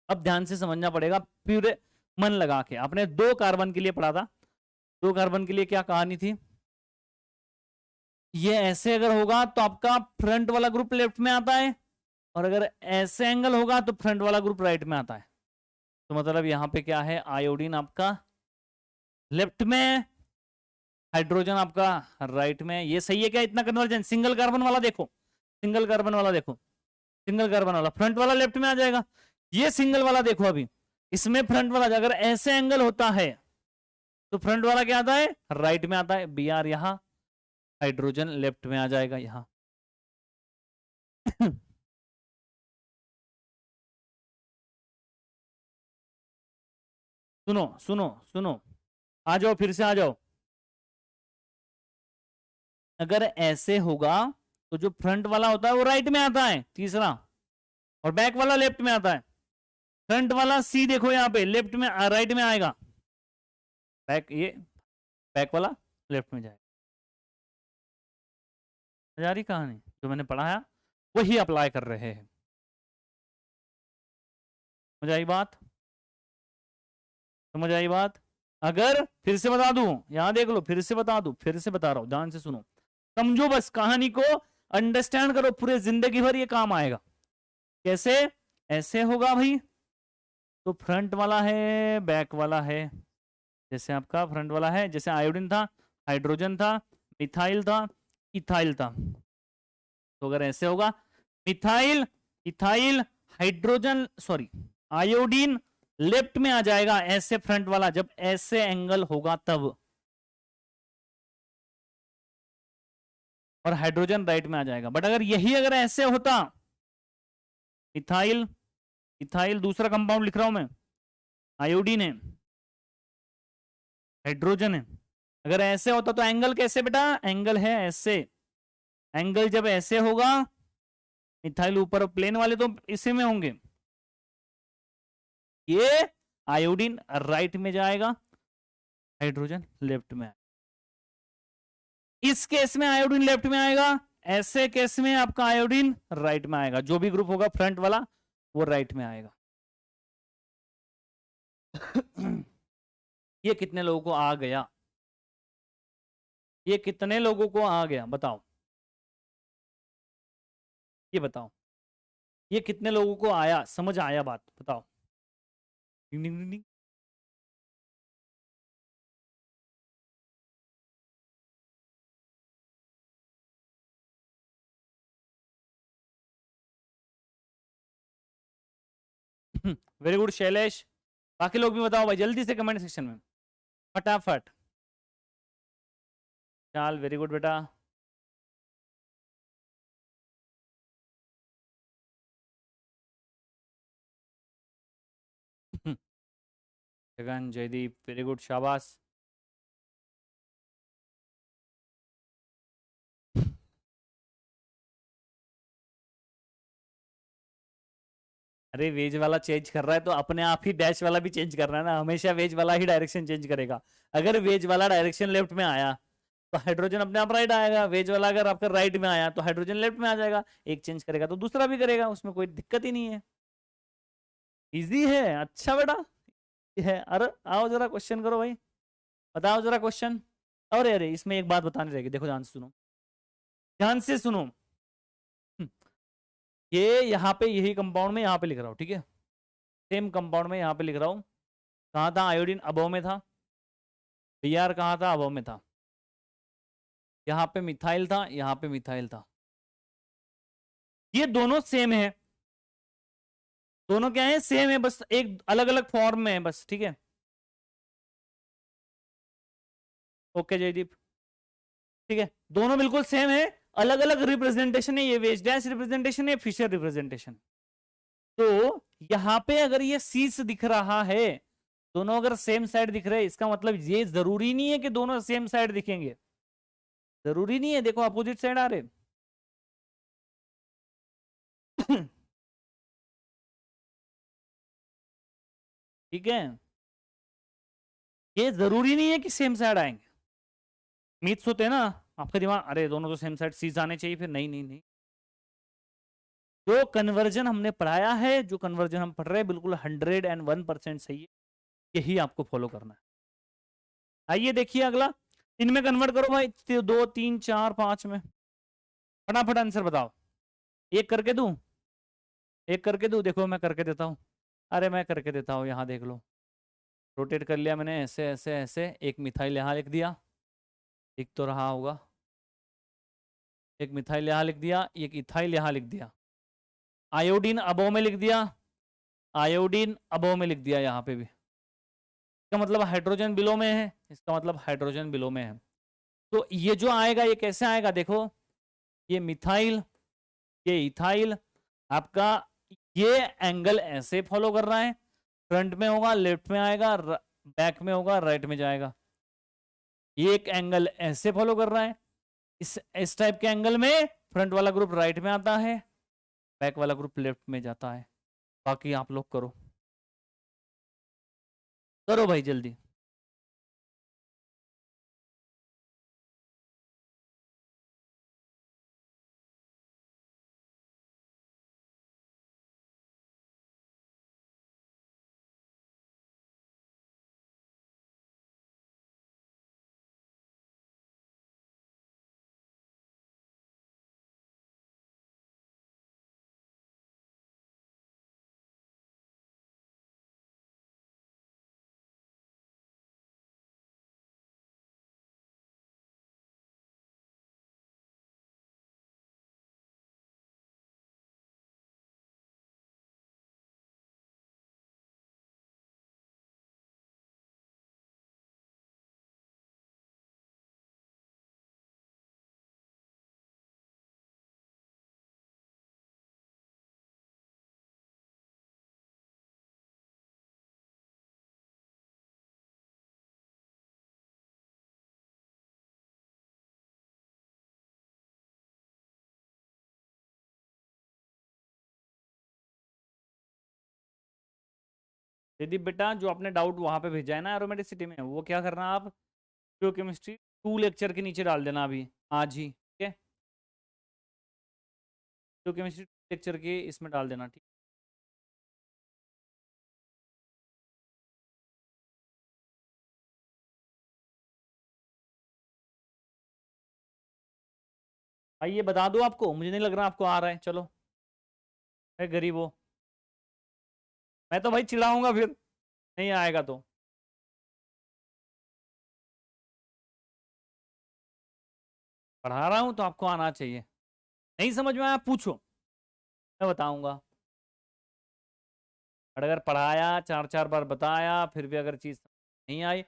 अब ध्यान से समझना पड़ेगा, पूरे मन लगा के। आपने 2 कार्बन के लिए पढ़ा था, 2 कार्बन के लिए क्या कहानी थी? ये ऐसे अगर होगा तो आपका फ्रंट वाला ग्रुप लेफ्ट में आता है, और अगर ऐसे एंगल होगा तो फ्रंट वाला ग्रुप राइट में आता है। तो मतलब यहां पे क्या है, आयोडीन आपका लेफ्ट में, हाइड्रोजन आपका राइट में। ये सही है क्या इतना कन्वर्जन? सिंगल कार्बन वाला देखो, सिंगल कार्बन वाला देखो, सिंगल कार्बन वाला फ्रंट वाला लेफ्ट में आ जाएगा। ये सिंगल वाला देखो, अभी इसमें फ्रंट वाला अगर ऐसे एंगल होता है तो फ्रंट वाला क्या आता है, राइट में आता है। बी आर यहां, हाइड्रोजन लेफ्ट में आ जाएगा यहां। सुनो सुनो सुनो, आ जाओ फिर से आ जाओ। अगर ऐसे होगा तो जो फ्रंट वाला होता है वो राइट में आता है तीसरा, और बैक वाला लेफ्ट में आता है। फ्रंट वाला सी देखो यहाँ पे लेफ्ट में राइट में आएगा, बैक ये बैक वाला लेफ्ट में जाएगा। समझ आ रही कहानी? जो मैंने पढ़ाया वही अप्लाई कर रहे हैं। समझ आई बात? समझ आई बात? अगर फिर से बता दूं, यहां देख लो, फिर से बता दूं, फिर से बता रहा हूं, ध्यान से सुनो, समझो बस कहानी को, अंडरस्टैंड करो, पूरे जिंदगी भर ये काम आएगा। कैसे? ऐसे होगा भाई, तो फ्रंट वाला है, बैक वाला है। जैसे आपका फ्रंट वाला है, जैसे आयोडीन था, हाइड्रोजन था, मिथाइल था, इथाइल था। तो अगर ऐसे होगा, methyl, ethyl, hydrogen sorry iodine left में आ जाएगा, ऐसे फ्रंट वाला, जब ऐसे एंगल होगा तब, और हाइड्रोजन राइट में आ जाएगा। बट अगर यही अगर ऐसे होता, इथाइल, इथाइल दूसरा कंपाउंड लिख रहा हूं मैं, आयोडीन है, हाइड्रोजन है, अगर ऐसे होता तो एंगल कैसे बेटा, एंगल है ऐसे, एंगल जब ऐसे होगा, मिथाइल ऊपर, प्लेन वाले तो इसी में होंगे, ये आयोडीन राइट में जाएगा, हाइड्रोजन लेफ्ट में आएगा। इस केस में आयोडीन लेफ्ट में आएगा, ऐसे केस में आपका आयोडीन राइट में आएगा। जो भी ग्रुप होगा फ्रंट वाला वो राइट में आएगा। ये कितने लोगों को आ गया? ये कितने लोगों को आ गया बताओ, ये बताओ, ये कितने लोगों को आया, समझ आया बात, बताओ। Ding ding ding ding. Very good Shailesh. बाकी लोग भी बताओ भाई जल्दी से कमेंट सेक्शन में, फटाफट। चाल वेरी गुड बेटा। जगन, जयदीप वेरी गुड, शाबाश। अरे वेज वाला चेंज कर रहा है तो अपने आप ही डैश वाला भी चेंज करना है ना, हमेशा वेज वाला ही डायरेक्शन चेंज करेगा। अगर वेज वाला डायरेक्शन लेफ्ट में आया तो हाइड्रोजन अपने आप राइट आएगा, वेज वाला अगर आपका राइट में आया तो हाइड्रोजन लेफ्ट में आ जाएगा। एक चेंज करेगा तो दूसरा भी करेगा, उसमें कोई दिक्कत ही नहीं है, इजी है। अच्छा बेटा ये है। अरे आओ जरा क्वेश्चन करो भाई, बताओ जरा क्वेश्चन। अरे अरे इसमें एक बात बतानी रहेगी, देखो ध्यान से सुनो, ध्यान से सुनो। ये यहाँ पे यही कंपाउंड में यहाँ पे लिख रहा हूँ, ठीक है, सेम कंपाउंड में यहाँ पे लिख रहा हूँ। कहाँ था आयोडीन? अबव में था। बी आर कहाँ था? अबव में था। यहाँ पे मिथाइल था, यहाँ पे मिथाइल था। ये दोनों सेम है, दोनों क्या है, सेम है, बस एक अलग अलग फॉर्म में है बस, ठीक है। ओके जयदीप, ठीक है, दोनों बिल्कुल सेम है, अलग अलग रिप्रेजेंटेशन है, ये वेज डैश रिप्रेजेंटेशन है, फिशर रिप्रेजेंटेशन। तो यहां पे अगर ये सीस दिख रहा है, दोनों अगर सेम साइड दिख रहे हैं, इसका मतलब ये जरूरी नहीं है कि दोनों सेम साइड दिखेंगे, जरूरी नहीं है, देखो अपोजिट साइड आ रहे। ठीक है, ये जरूरी नहीं है कि सेम साइड आएंगे, मीट्स होते हैं ना, आपका दिमाग अरे दोनों तो सेम साइड सीज आने चाहिए, फिर नहीं नहीं नहीं, जो कन्वर्जन हमने पढ़ाया है, जो कन्वर्जन हम पढ़ रहे हैं बिल्कुल 101% सही है, यही आपको फॉलो करना है। आइए देखिए अगला, इनमें कन्वर्ट करो भाई, 2 3 4 5 में, फटाफट आंसर बताओ, एक करके दूं, एक करके दूं, देखो मैं करके देता हूँ, अरे मैं करके देता हूँ, यहाँ देख लो, रोटेट कर लिया मैंने, ऐसे ऐसे ऐसे, एक मिथाइल यहाँ लिख दिया, एक तो रहा होगा, एक मिथाइल यहाँ लिख दिया, एक इथाइल यहाँ लिख दिया, आयोडीन अबो में लिख दिया, आयोडीन अबो में लिख दिया, यहाँ पे भी, इसका मतलब हाइड्रोजन बिलो में है, इसका मतलब हाइड्रोजन बिलो में है। तो ये जो आएगा ये कैसे आएगा, देखो ये मिथाइल, ये इथाइल, आपका ये एंगल ऐसे फॉलो कर रहा है, फ्रंट में होगा लेफ्ट में आएगा, बैक में होगा राइट में जाएगा, ये एक एंगल ऐसे फॉलो कर रहा है, इस टाइप के एंगल में फ्रंट वाला ग्रुप राइट में आता है, बैक वाला ग्रुप लेफ्ट में जाता है। बाकी आप लोग करो, करो भाई जल्दी। यदि बेटा जो आपने डाउट वहां पे भेजा है ना एरोमेटिसिटी में, वो क्या करना आप, जो केमिस्ट्री 2 लेक्चर के नीचे डाल देना अभी, आज ही, ठीक है, जो केमिस्ट्री लेक्चर के इसमें डाल देना, ठीक। आइए बता दो, आपको मुझे नहीं लग रहा आपको आ रहा है, चलो, है गरीब हो, मैं तो भाई चिढ़ाऊंगा फिर नहीं आएगा तो। पढ़ा रहा हूं तो आपको आना चाहिए, नहीं समझ में आया पूछो, मैं बताऊंगा, और अगर पढ़ाया 4 4 बार बताया फिर भी अगर चीज नहीं आई,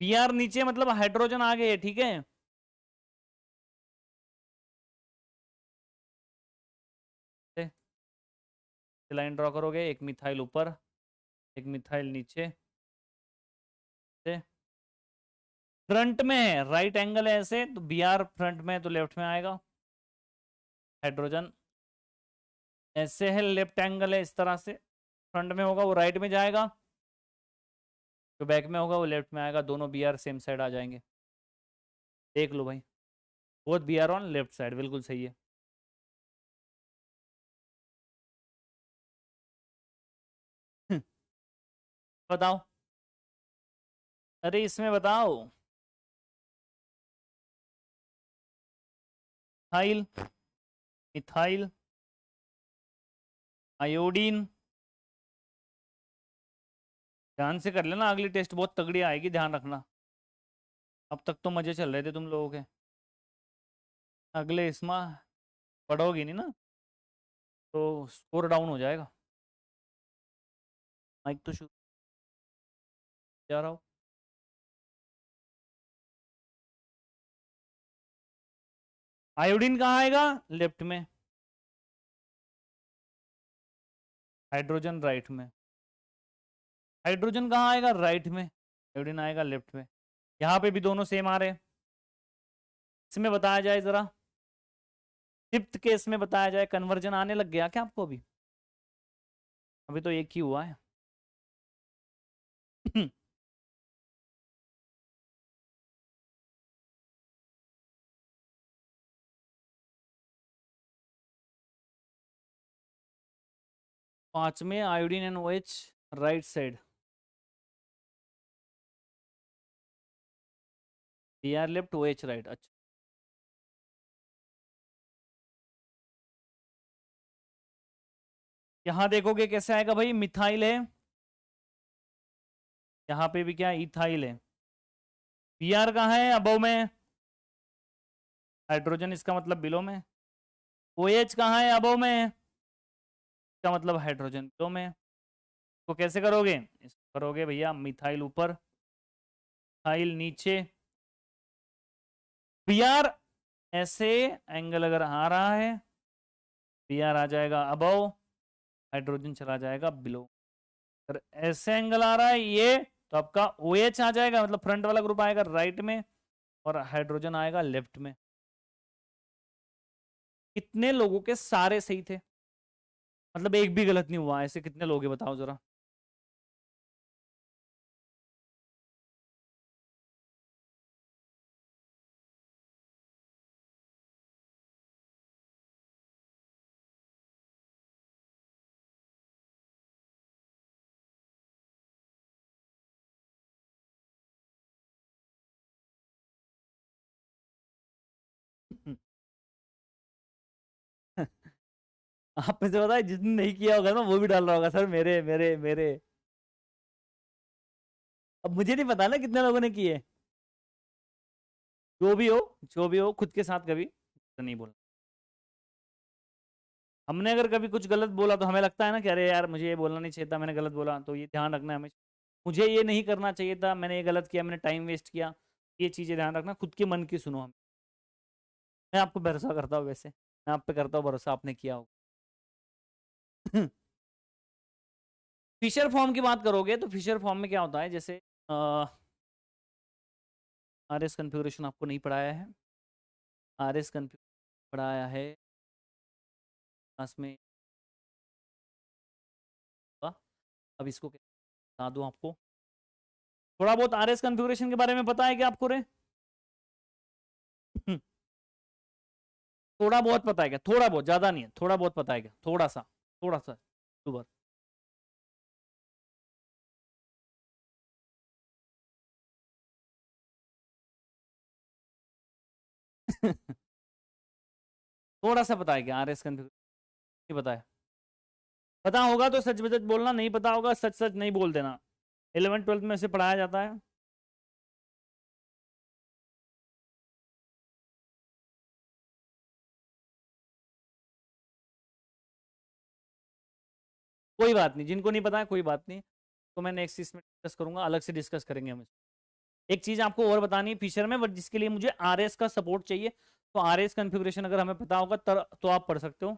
पीआर नीचे मतलब हाइड्रोजन आ गए, ठीक है, लाइन ड्रॉ करोगे, एक मिथाइल ऊपर, एक मिथाइल नीचे से, फ्रंट में है, राइट एंगल है ऐसे, तो बी आर फ्रंट में है तो लेफ्ट में आएगा, हाइड्रोजन ऐसे है, लेफ्ट एंगल है इस तरह से, फ्रंट में होगा वो राइट में जाएगा, जो बैक में होगा वो लेफ्ट में आएगा, दोनों बी आर सेम साइड आ जाएंगे, देख लो भाई, both B R on left side, बिल्कुल सही है। बताओ, अरे इसमें बताओ, मिथाइल, मिथाइल, आयोडीन, ध्यान से कर लेना, अगली टेस्ट बहुत तगड़ी आएगी, ध्यान रखना, अब तक तो मजे चल रहे थे तुम लोगों के, अगले इसमें पढ़ोगी नहीं ना तो स्कोर डाउन हो जाएगा। माइक तो शुरू जा रहा हो। आयोडीन कहाँ आएगा? लेफ्ट में। हाइड्रोजन राइट में। हाइड्रोजन कहाँ आएगा? राइट में। आयोडीन आएगा लेफ्ट में। यहाँ पे भी दोनों सेम आ रहे हैं। इसमें बताया जाए जरा, फिफ्थ केस में बताया जाए, कन्वर्जन आने लग गया क्या आपको? अभी अभी तो एक ही हुआ है। 5 में iodine and OH right side, Br left OH right. अच्छा, यहां देखोगे कैसे आएगा भाई? मिथाइल है, यहाँ पे भी क्या इथाइल है। Br कहाँ है? अबव में। हाइड्रोजन इसका मतलब बिलो में। OH कहाँ है? अबव में, इसका मतलब हाइड्रोजन बिलो में। तो कैसे करोगे? इसको करोगे भैया, मिथाइल ऊपर, मिथाइल नीचे। Br ऐसे एंगल अगर आ रहा है, Br आ जाएगा अबव, हाइड्रोजन चला जाएगा बिलो। अगर ऐसे एंगल आ रहा है ये, तो आपका OH आ जाएगा, मतलब फ्रंट वाला ग्रुप आएगा राइट में, और हाइड्रोजन आएगा लेफ्ट में। कितने लोगों के सारे सही थे? मतलब एक भी गलत नहीं हुआ। ऐसे कितने लोग हैं बताओ जरा? आप में से पता है जिसने नहीं किया होगा ना, वो भी डाल रहा होगा सर मेरे मेरे मेरे। अब मुझे नहीं पता ना कितने लोगों ने किए। जो भी हो, जो भी हो, खुद के साथ कभी तो नहीं बोलना। हमने अगर कभी कुछ गलत बोला तो हमें लगता है ना कि अरे यार मुझे ये बोलना नहीं चाहिए था, मैंने गलत बोला, तो ये ध्यान रखना है हमें। मुझे ये नहीं करना चाहिए था, मैंने ये गलत किया, मैंने टाइम वेस्ट किया। ये चीजें ध्यान रखना, खुद के मन की सुनो। हम, मैं आपको भरोसा करता हूँ, वैसे मैं आप पे करता हूँ भरोसा, आपने किया होगा। फिशर फॉर्म की बात करोगे तो फिशर फॉर्म में क्या होता है? जैसे RS कन्फिग्रेशन आपको नहीं पढ़ाया है, RS कन्फिग्रेशन पढ़ाया है क्लास में। अब इसको बता दूं आपको, थोड़ा बहुत RS कन्फिग्रेशन के बारे में पता है क्या आपको रे? थोड़ा बहुत पता है क्या? थोड़ा बहुत, ज्यादा नहीं है, थोड़ा बहुत पता है क्या? थोड़ा सा, थोड़ा सा सुबह। थोड़ा सा पता है क्या RS कन्फिग्रेशन? नहीं पता है? पता होगा तो सच सच बोलना, नहीं पता होगा सच सच नहीं बोल देना। 11th 12th में से पढ़ाया जाता है। कोई बात नहीं, जिनको नहीं पता है कोई बात नहीं, तो मैं नेक्स्ट चीज में डिस्कस करूंगा, अलग से डिस्कस करेंगे हम। एक चीज आपको और बतानी है फीचर में, बट जिसके लिए मुझे RS का सपोर्ट चाहिए, तो RS कॉन्फ़िगरेशन अगर हमें पता होगा तो आप पढ़ सकते हो।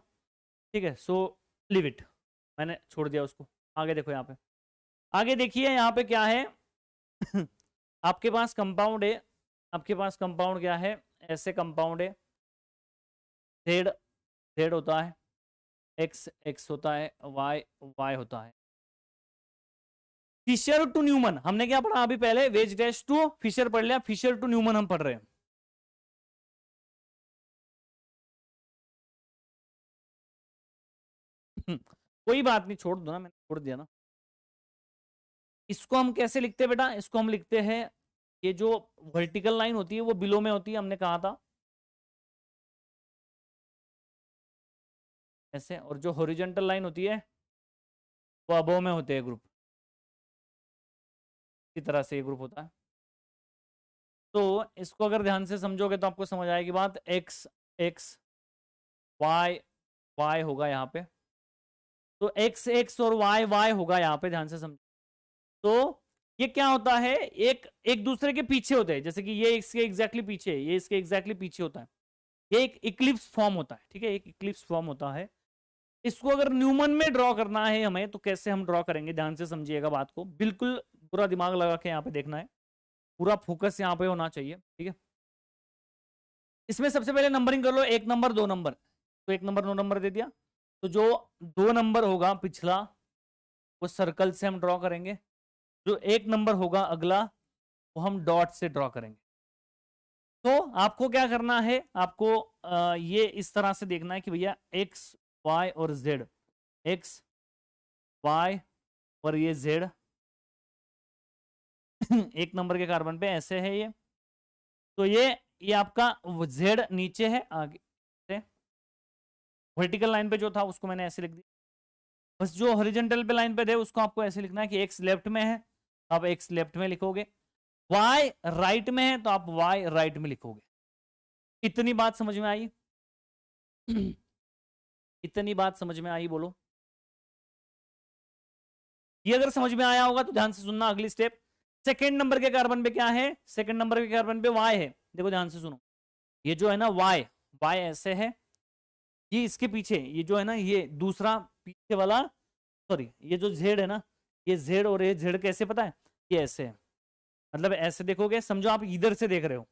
ठीक है, सो लिव इट, मैंने छोड़ दिया उसको। आगे देखो, यहाँ पे आगे देखिए, यहाँ पे क्या है? आपके पास कंपाउंड है, आपके पास कंपाउंड क्या है? ऐसे कंपाउंड है, जेड जेड होता है, एक्स एक्स होता है, वाई वाई होता है। फिशर टू न्यूमन हमने क्या पढ़ा अभी पहले? वेज डैश टू फिशर पढ़ लिया, फिशर टू न्यूमन हम पढ़ रहे हैं। कोई बात नहीं, छोड़ दो ना, मैंने छोड़ दिया ना। इसको हम कैसे लिखते हैं बेटा? इसको हम लिखते हैं, ये जो वर्टिकल लाइन होती है वो बिलो में होती है, हमने कहा था ऐसे, और जो हॉरिजॉन्टल लाइन होती है वो अबो में होते हैं ग्रुप। इसी तरह से ये ग्रुप होता है। तो इसको अगर ध्यान से समझोगे तो आपको समझ आएगी बात। एक्स एक्स, वाई वाई होगा यहाँ पे, तो एक्स एक्स और वाई वाई होगा यहाँ पे, ध्यान से समझो। तो ये क्या होता है? एक एक दूसरे के पीछे होते हैं, जैसे कि ये इसके एग्जैक्टली पीछे है, ये इसके एग्जैक्टली पीछे होता है। ये एक इक्लिप्स फॉर्म होता है, ठीक है, एक इक्लिप्स फॉर्म होता है। इसको अगर न्यूमन में ड्रॉ करना है हमें तो कैसे हम ड्रॉ करेंगे, ध्यान से समझिएगा बात को, बिल्कुल पूरा दिमाग लगा के यहाँ पे देखना है, पूरा फोकस यहाँ पे होना चाहिए, ठीक है। इसमें सबसे पहले नंबरिंग कर लो, 1 नंबर 2 नंबर, तो 1 नंबर 2 नंबर दे दिया, तो जो 2 नंबर होगा पिछला वो सर्कल से हम ड्रॉ करेंगे, जो 1 नंबर होगा अगला वो हम डॉट से ड्रॉ करेंगे। तो आपको क्या करना है, आपको ये इस तरह से देखना है कि भैया एक्स वाई और जेड, एक्स वाई और ये जेड 1 नंबर के कार्बन पे ऐसे है ये, तो ये आपका जेड नीचे है, आगे से वर्टिकल लाइन पे जो था उसको मैंने ऐसे लिख दिया, बस जो हॉरिजॉन्टल पे लाइन पे थे उसको आपको ऐसे लिखना है कि एक्स लेफ्ट में है, आप एक्स लेफ्ट में लिखोगे, वाई राइट में है तो आप वाई राइट में लिखोगे। इतनी बात समझ में आई? इतनी बात समझ में आई बोलो? ये अगर समझ में आया होगा तो ध्यान से सुनना, अगली स्टेप, सेकंड नंबर के कार्बन पे क्या है, सेकंड नंबर के कार्बन पे वाई है, देखो ध्यान से सुनो, ये जो है ना वाई, वाई ऐसे है, ये इसके पीछे, ये जो है ना ये दूसरा पीछे वाला, सॉरी ये जो जेड है ना, ये जेड और ये जेड कैसे पता है, ये ऐसे है, मतलब ऐसे देखोगे, समझो आप इधर से देख रहे हो,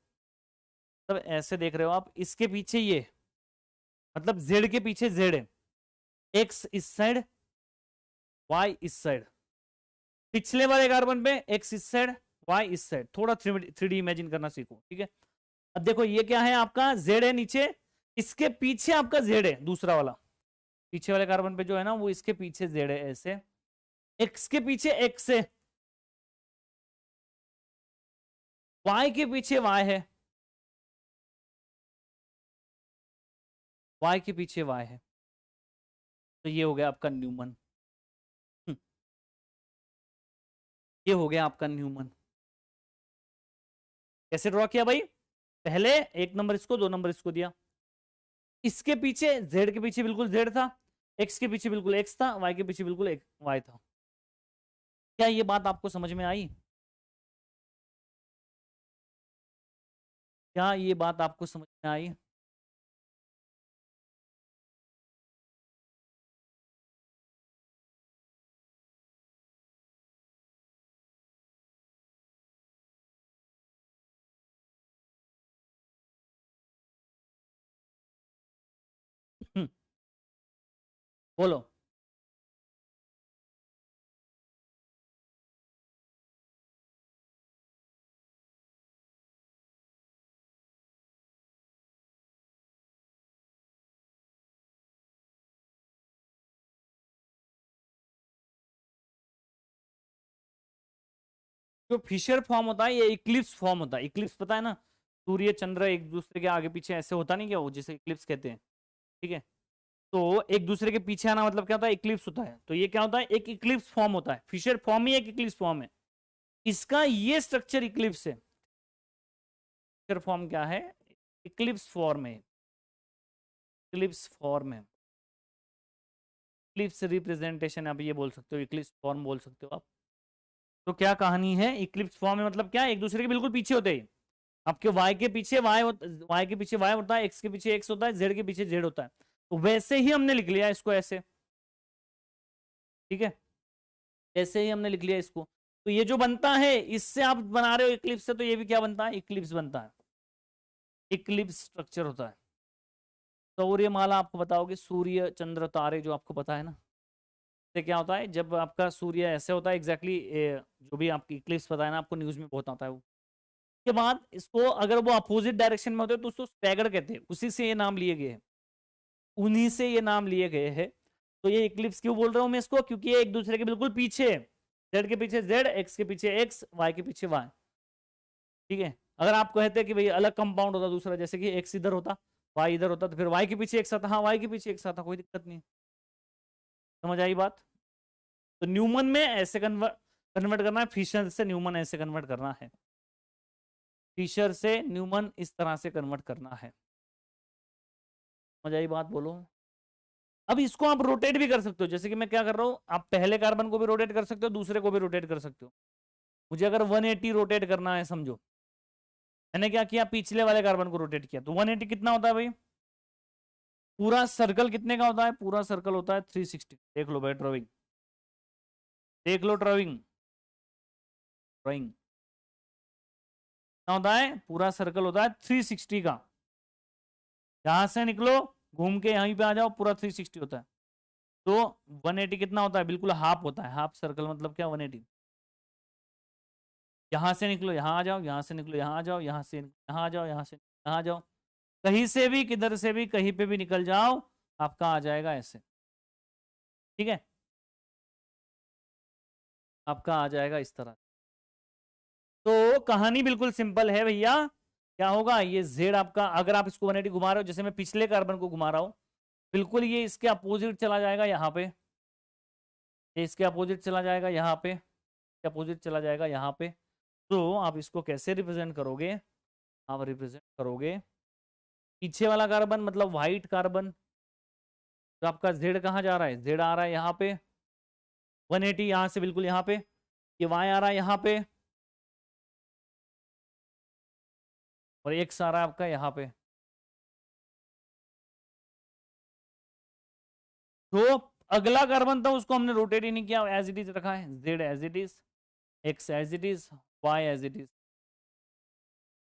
मतलब ऐसे देख रहे हो आप, इसके पीछे ये, मतलब जेड के पीछे जेड है, एक्स इस साइड वाई इस साइड, पिछले वाले कार्बन पे एक्स इस साइड वाई इस साइड, थोड़ा 3D इमेजिन करना सीखो, ठीक है। अब देखो ये क्या है, आपका जेड है नीचे, इसके पीछे आपका जेड है दूसरा वाला, पीछे वाले कार्बन पे जो है ना वो इसके पीछे जेड है ऐसे, एक्स के पीछे एक्स है, वाई के पीछे वाई है, वाई के पीछे वाई है, तो ये हो गया आपका न्यूमन, ये हो गया आपका न्यूमन। कैसे ड्रॉ किया भाई, पहले 1 नंबर इसको 2 नंबर इसको दिया, इसके पीछे जेड के पीछे बिल्कुल जेड था, एक्स के पीछे बिल्कुल एक्स था, वाई के पीछे बिल्कुल वाई था। क्या ये बात आपको समझ में आई? क्या ये बात आपको समझ में आई? बोलो। जो फिशर फॉर्म होता है ये इक्लिप्स फॉर्म होता है, इक्लिप्स पता है ना, सूर्य चंद्र एक दूसरे के आगे पीछे ऐसे होता नहीं क्या, वो जिसे इक्लिप्स कहते हैं, ठीक है। तो एक दूसरे के पीछे आना मतलब क्या होता है, इक्लिप्स होता है, तो ये क्या होता है, एक इक्लिप्स फॉर्म होता है, फिशर फॉर्म ही एक इक्लिप्स फॉर्म है, इसका ये स्ट्रक्चर इक्लिप्स है। फिशर फॉर्म क्या है, इक्लिप्स फॉर्म है, इक्लिप्स फॉर्म है, इक्लिप्स रिप्रेजेंटेशन आप ये बोल सकते हो, इक्लिप्स फॉर्म बोल सकते हो आप। तो क्या कहानी है, इक्लिप्स फॉर्म में मतलब क्या है, एक दूसरे के बिल्कुल पीछे होते हैं, आपके y के पीछे y के पीछे y होता है, x के पीछे x होता है, z के पीछे z होता है, तो वैसे ही हमने लिख लिया इसको ऐसे, ठीक है, ऐसे ही हमने लिख लिया इसको। तो ये जो बनता है इससे आप बना रहे हो इक्लिप्स से, तो ये भी क्या बनता है, इक्लिप्स बनता है, इक्लिप्स स्ट्रक्चर होता है। सौर्यमाला आपको बताओगे, सूर्य चंद्र तारे जो आपको पता है ना, से क्या होता है, जब आपका सूर्य ऐसे होता है एग्जैक्टली, जो भी आपकी इक्लिप्स पता है ना आपको, न्यूज में बहुत आता है वो, के बाद इसको अगर वो अपोजिट डायरेक्शन में होते तो उसको स्टैगर कहते हैं, उसी से ये नाम लिए गए हैं, उन्हीं से ये नाम लिए गए हैं। तो ये इक्लिप्स क्यों बोल रहा हूं मैं इसको, क्योंकि ये एक दूसरे के बिल्कुल पीछे है, जेड के पीछे जेड, एक्स के पीछे एक्स, वाई के पीछे वाई, ठीक है। अगर आप कहते हैं कि भाई अलग कंपाउंड होता दूसरा, जैसे कि एक्स इधर होता वाई इधर होता, तो फिर वाई के पीछे एक साथ, हाँ वाई के पीछे एक साथ था, कोई दिक्कत नहीं, समझ आई बात। तो न्यूमन में ऐसे कन्वर्ट करना है, फिशर से न्यूमन ऐसे कन्वर्ट करना है, फिशर से न्यूमन इस तरह से कन्वर्ट करना है, समझ आई बात, बोलो। अब इसको आप रोटेट भी कर सकते हो, जैसे कि मैं क्या कर रहा हूं, आप पहले कार्बन को भी रोटेट कर सकते हो, दूसरे को भी रोटेट कर सकते हो। मुझे अगर 180 रोटेट करना है, समझो मैंने क्या किया, पिछले वाले कार्बन को रोटेट किया, तो 180 कितना होता है भाई, पूरा सर्कल कितने का होता है? पूरा सर्कल होता है 360। देख लो भाई ड्राइंग, देख लो ड्राइंग, ड्राइंग कितना होता है? पूरा सर्कल होता है 360 का। यहां से निकलो, घूम के यहीं पे आ जाओ, पूरा 360 होता है। तो 180 कितना होता है? बिल्कुल हाफ होता है। हाफ सर्कल मतलब क्या? 180। यहां से निकलो, यहां आ जाओ, यहां से निकलो, यहां आ जाओ, यहां से यहां आ जाओ, यहां से यहां आ जाओ, कहीं से भी, किधर से भी, कहीं पे भी निकल जाओ, आपका आ जाएगा ऐसे। ठीक है, आपका आ जाएगा इस तरह। तो कहानी बिल्कुल सिंपल है भैया। क्या होगा? ये जेड आपका, अगर आप इसको 180 घुमा रहे हो, जैसे मैं पिछले कार्बन को घुमा रहा हूं, बिल्कुल ये इसके अपोजिट चला जाएगा यहाँ पे, ये इसके अपोजिट चला जाएगा यहाँ पे, अपोजिट चला जाएगा यहाँ पे। तो आप इसको कैसे रिप्रेजेंट करोगे? आप रिप्रेजेंट करोगे, पीछे वाला कार्बन मतलब व्हाइट कार्बन, तो आपका जेड कहाँ जा रहा है? जेड आ रहा है यहाँ पे 180, यहाँ से बिल्कुल यहाँ पे। ये वाई आ रहा है यहाँ पे, और एक्स आ रहा है आपका यहाँ पे। तो अगला कार्बन था, उसको हमने रोटेट ही नहीं किया, एज इट इज रखा है। Z as it is, X as it is, Y as it is.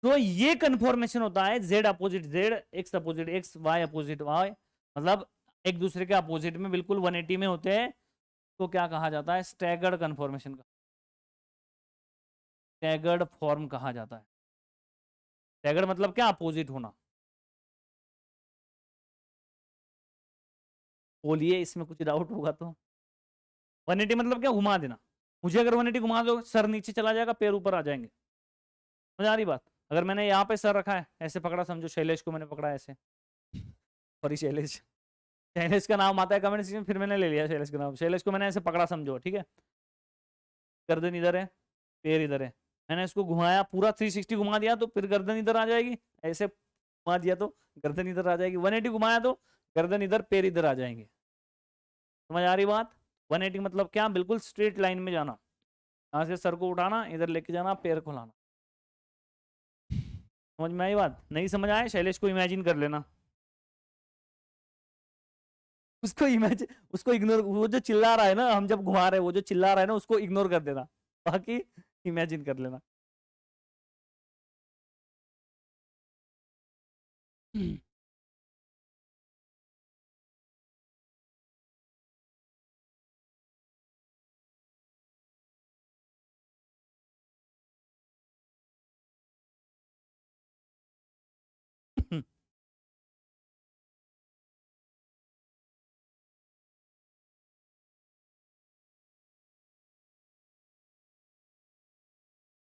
तो ये कन्फॉर्मेशन होता है Z opposite Z, X opposite X, Y opposite Y, मतलब एक दूसरे के अपोजिट में बिल्कुल 180 में होते हैं। तो क्या कहा जाता है? स्टैगर्ड कन्फॉर्मेशन का, स्टैगर्ड फॉर्म कहा जाता है। स्टैगर्ड मतलब क्या? अपोजिट होना। बोलिए, इसमें कुछ डाउट होगा तो। 180 मतलब क्या? घुमा देना। मुझे अगर 180 घुमा दो, सर नीचे चला जाएगा, पैर ऊपर आ जाएंगे। समझ आ रही बात? अगर मैंने यहाँ पे सर रखा है, ऐसे पकड़ा, समझो शैलेश को मैंने पकड़ा ऐसे, सॉरी शैलेश, शैलेश का नाम आता है कमेंट सेक्शन में, फिर मैंने ले लिया शैलेश का नाम। शैलेश को मैंने ऐसे पकड़ा समझो, ठीक है? गर्दन इधर है, पैर इधर है, मैंने इसको घुमाया, पूरा 360 घुमा दिया, तो फिर गर्दन इधर आ जाएगी। ऐसे घुमा दिया तो गर्दन इधर आ जाएगी। 180 घुमाया तो गर्दन इधर, पैर इधर आ जाएंगे। समझ आ रही बात? 180 मतलब क्या? बिल्कुल स्ट्रेट लाइन में जाना, यहाँ से सर को उठाना, इधर लेके जाना, पैर को लाना। समझ में आई बात? नहीं समझ आए, शैलेश को इमेजिन कर लेना, उसको इमेजिन, उसको इग्नोर, वो जो चिल्ला रहा है ना, हम जब घुमा रहे हैं, वो जो चिल्ला रहा है ना, उसको इग्नोर कर देना, बाकी इमेजिन कर लेना।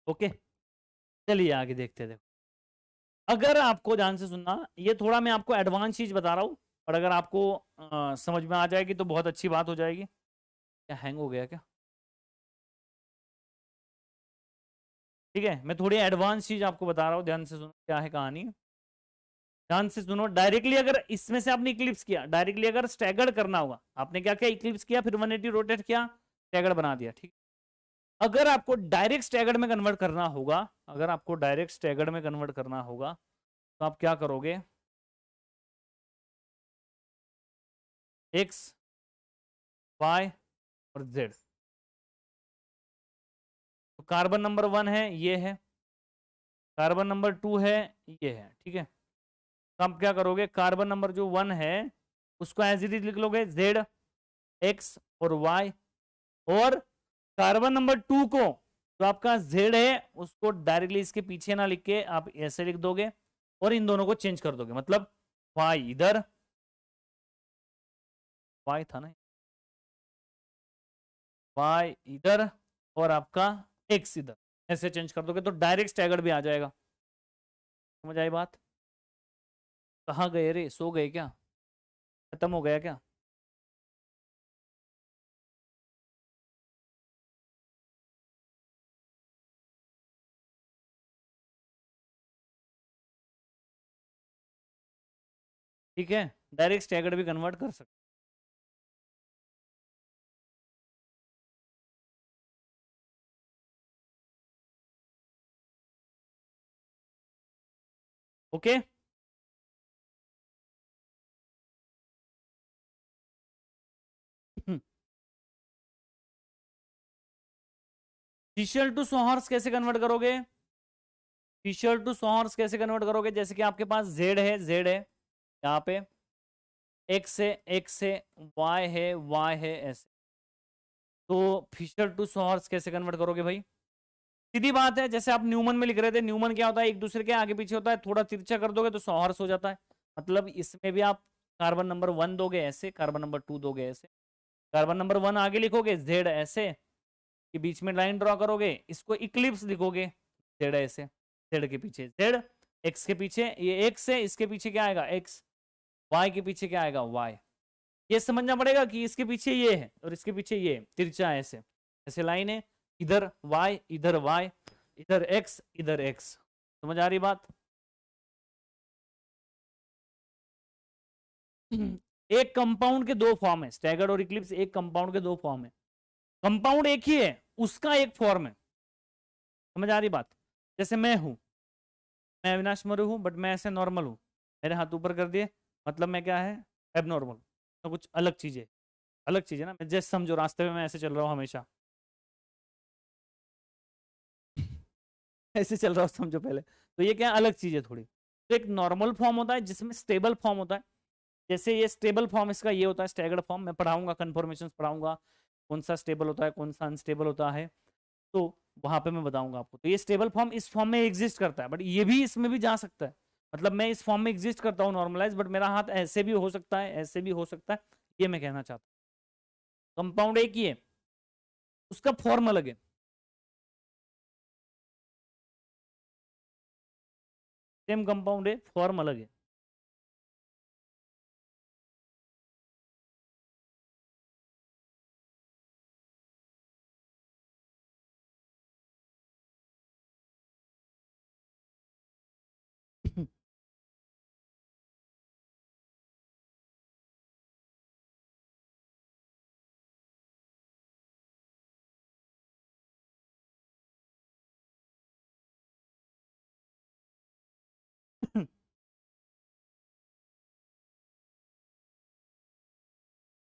ओके, चलिए आगे देखते हैं। अगर आपको ध्यान से सुनना, ये थोड़ा मैं आपको एडवांस चीज बता रहा हूँ, और अगर आपको समझ में आ जाएगी तो बहुत अच्छी बात हो जाएगी। क्या हैंग हो गया क्या? ठीक है, मैं थोड़ी एडवांस चीज आपको बता रहा हूँ, ध्यान से सुनो क्या है कहानी। ध्यान से सुनो, डायरेक्टली अगर इसमें से आपने इक्लिप्स किया, डायरेक्टली अगर स्टैगर्ड करना होगा, आपने क्या किया? इक्लिप्स किया, फिर 180 रोटेट किया, स्टैगर्ड बना दिया, ठीक। अगर आपको डायरेक्ट स्टैगर्ड में कन्वर्ट करना होगा, अगर आपको डायरेक्ट स्टैगर्ड में कन्वर्ट करना होगा, तो आप क्या करोगे? एक्स, वाई और जेड। तो कार्बन नंबर 1 है, ये है, कार्बन नंबर 2 है, ये है, ठीक है। तो आप क्या करोगे? कार्बन नंबर जो 1 है, उसको एज इट इज लिख लोगे, जेड, एक्स और वाई। और कार्बन नंबर 2 को, जो आपका जेड है, उसको डायरेक्टली इसके पीछे ना लिख के आप ऐसे लिख दोगे, और इन दोनों को चेंज कर दोगे, मतलब वाई इधर, वाई था ना, वाई इधर, और आपका एक्स इधर, ऐसे चेंज कर दोगे तो डायरेक्ट स्टैगर्ड भी आ जाएगा। समझ आई बात? कहाँ गए रे, सो गए क्या? खत्म हो गया क्या? ठीक है, डायरेक्ट स्टैगर्ड भी कन्वर्ट कर सकते। ओके, फिशर टू सोहर्स कैसे कन्वर्ट करोगे? फिशर टू सोहर्स कैसे कन्वर्ट करोगे? जैसे कि आपके पास जेड है यहाँ पे, एक्स है, वाई है ऐसे, तो फिशर टू सोहर्स कैसे कन्वर्ट करोगे भाई? सीधी बात है, जैसे आप न्यूमन में लिख रहे थे, न्यूमन क्या होता है, एक दूसरे के आगे पीछे होता है, थोड़ा तिरछा कर दोगे तो सोहर्स हो जाता है। मतलब इसमें भी आप कार्बन नंबर 1 दोगे ऐसे, कार्बन नंबर 2 दोगे ऐसे, कार्बन नंबर 1 आगे लिखोगे जेड ऐसे, कि बीच में लाइन ड्रॉ करोगे, इसको इक्लिप्स लिखोगे, जेड ऐसे, जेड के पीछे जेड, एक्स के पीछे ये एक्स है, इसके पीछे क्या आएगा एक्स, वाई के पीछे क्या आएगा वाई। ये समझना पड़ेगा कि इसके पीछे ये है और इसके पीछे ये तिरछा है, ऐसे ऐसे लाइन है, इधर वाई इधर वाई, इधर एक्स इधर एक्स। समझ आ रही बात? एक कंपाउंड के दो फॉर्म है, स्टैगर्ड और इक्लिप्स एक कंपाउंड के दो फॉर्म है। कंपाउंड एक ही है, उसका एक फॉर्म है। समझ आ रही बात? जैसे मैं हूं, मैं अविनाश मरु हूं, बट मैं ऐसे नॉर्मल हूं, मेरे हाथ ऊपर कर दिए, मतलब मैं क्या है, एबनॉर्मल, तो कुछ अलग चीज है, अलग चीज है ना। मैं जैसे समझो रास्ते में मैं ऐसे चल रहा हूँ हमेशा ऐसे चल रहा हूँ समझो पहले, तो ये क्या अलग चीज है थोड़ी। तो एक नॉर्मल फॉर्म होता है जिसमें स्टेबल फॉर्म होता है, जैसे ये स्टेबल फॉर्म इसका ये होता है स्टैगर्ड फॉर्म, मैं पढ़ाऊंगा कन्फर्मेशन पढ़ाऊंगा, कौन सा स्टेबल होता है कौन सा अनस्टेबल होता है, तो वहां पे मैं बताऊंगा आपको। तो ये स्टेबल फॉर्म इस फॉर्म में एग्जिस्ट करता है, बट ये भी इसमें भी जा सकता है, मतलब मैं इस फॉर्म में एग्जिस्ट करता हूँ नॉर्मलाइज, बट मेरा हाथ ऐसे भी हो सकता है ऐसे भी हो सकता है, ये मैं कहना चाहता हूँ। कंपाउंड एक ही है, उसका फॉर्म अलग है। सेम कंपाउंड है, फॉर्म अलग है।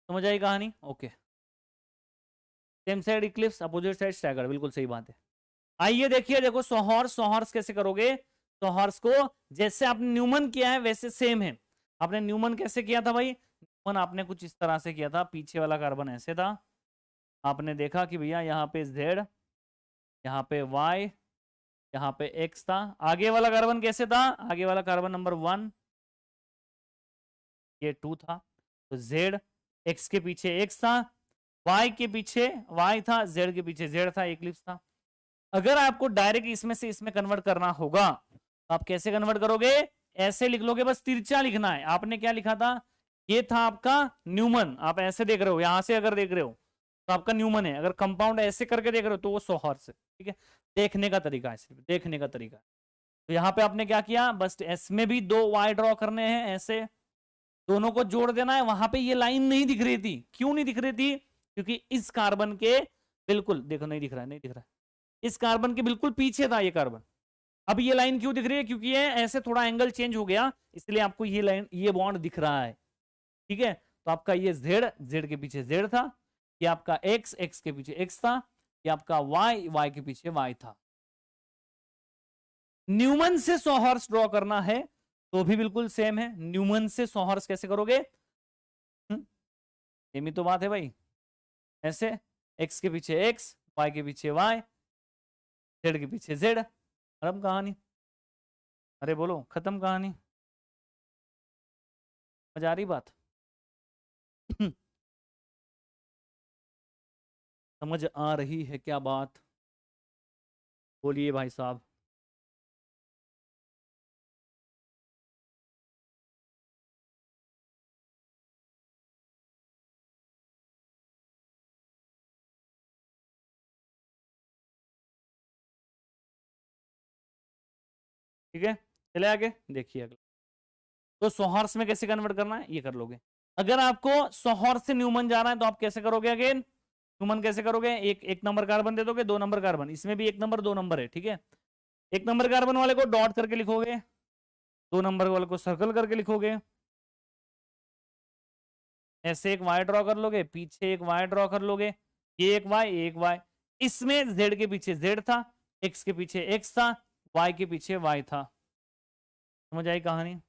समझ आई कहानी? Okay. Same side Eclipse, opposite side staggered, बिल्कुल सही बात है। आइए देखिए, देखो सोहर्स, सोहर्स कैसे करोगे? सोहर्स को जैसे आपने न्यूमन किया है वैसे सेम है। आपने न्यूमन कैसे किया था भाई? न्यूमन आपने कुछ इस तरह से किया था, पीछे वाला कार्बन ऐसे था, आपने देखा कि भैया यहाँ पे जेड, यहाँ पे वाई, यहाँ पे एक्स था। आगे वाला कार्बन कैसे था? आगे वाला कार्बन नंबर 1 ये 2 था, तो जेड, एक्स के पीछे एक्स था, वाई के पीछे वाई था, जेड के पीछे जेड था, इक्लिप्स था। अगर आपको डायरेक्ट इसमें से इसमें कन्वर्ट करना होगा तो आप कैसे कन्वर्ट करोगे? ऐसे लिख लोगे, बस तिरछा लिखना है। आपने क्या लिखा था? ये था आपका न्यूमन, आप ऐसे देख रहे हो, यहां से अगर देख रहे हो तो आपका न्यूमन है, अगर कंपाउंड ऐसे करके देख रहे हो तो वो सोहर्स है। ठीक है, देखने का तरीका है, सिर्फ देखने का तरीका है। तो यहाँ पे आपने क्या किया, बस इसमें भी दो वाई ड्रॉ करने हैं, ऐसे दोनों को जोड़ देना है। वहां पे ये लाइन नहीं दिख रही थी, क्यों नहीं दिख रही थी? क्योंकि इस कार्बन के बिल्कुल, देखो नहीं दिख रहा है, नहीं दिख रहा है, इस कार्बन के बिल्कुल पीछे था ये कार्बन। अब ये लाइन क्यों दिख रही है? क्योंकि ये ऐसे थोड़ा एंगल चेंज हो गया, इसलिए आपको ये लाइन, ये बॉन्ड दिख रहा है। ठीक है, तो आपका ये जेड, जेड के पीछे जेड था, ये आपका एक्स, एक्स के पीछे एक्स था, ये आपका वाई, वाई के पीछे वाई था। न्यूमन से सोहर्स ड्रॉ करना है तो भी बिल्कुल सेम है। न्यूमन से सोहर्स कैसे करोगे? सेम ही तो बात है भाई, ऐसे एक्स के पीछे एक्स, वाई के पीछे वाई, जेड के पीछे जेड, खत्म कहानी। अरे बोलो, खत्म कहानी। मजा आ रही बात? समझ आ रही है क्या बात? बोलिए भाई साहब। ठीक है, चले आगे देखिए अगला। तो सोहर्स में कैसे कन्वर्ट करना है ये कर लोगे। अगर आपको सोहर्स से न्यूमन जाना है तो आप कैसे करोगे? अगेन न्यूमन कैसे करोगे? एक एक नंबर कार्बन दे दोगे, 2 नंबर कार्बन, इसमें भी 1 नंबर 2 नंबर है। ठीक है, 1 नंबर कार्बन वाले को डॉट करके लिखोगे, 2 नंबर वाले को सर्कल करके लिखोगे, ऐसे एक वाई ड्रॉ कर लोगे, पीछे एक वाई ड्रॉ कर लोगे, ये एक वाई, ये एक वाई, इसमें z के पीछे z था, x के पीछे x था, y के पीछे y था। समझ आई कहानी?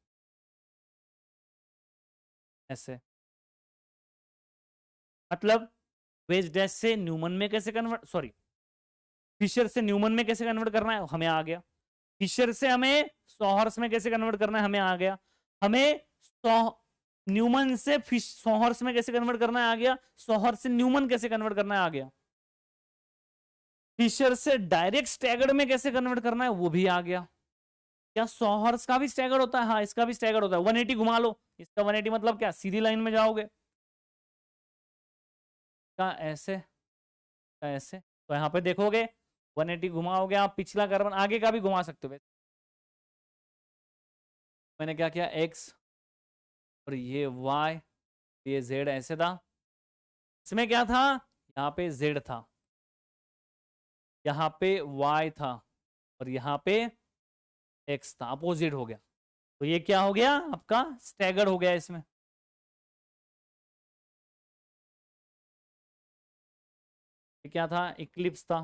ऐसे मतलब वेज डैश से न्यूमन में कैसे कन्वर्ट, सॉरी फिशर से न्यूमन में कैसे कन्वर्ट करना है हमें आ गया। फिशर से हमें सॉहर्स में कैसे कन्वर्ट करना है हमें आ गया। हमें न्यूमन से सॉहर्स में कैसे कन्वर्ट करना है आ गया। सॉहर्स से न्यूमन कैसे कन्वर्ट करना है आ गया। फिशर से डायरेक्ट स्टैगर्ड में कैसे कन्वर्ट करना है वो भी आ गया। क्या सॉहर्स का भी स्टैगर्ड होता है? हाँ इसका भी स्टैगर्ड होता है। 180 घुमा लो, इसका 180 मतलब क्या, सीधी लाइन में जाओगे। का ऐसे, का ऐसे, तो यहाँ पे देखोगे 180 घुमाओगे आप, पिछला कार्बन आगे का भी घुमा सकते हो। मैंने क्या किया, x और ये y, ये z ऐसे था। इसमें क्या था, यहाँ पे z था, यहाँ पे y था और यहाँ पे x था, अपोजिट हो गया। तो ये क्या हो गया आपका, स्टैगर्ड हो गया इसमें। ये क्या था, इक्लिप्स था।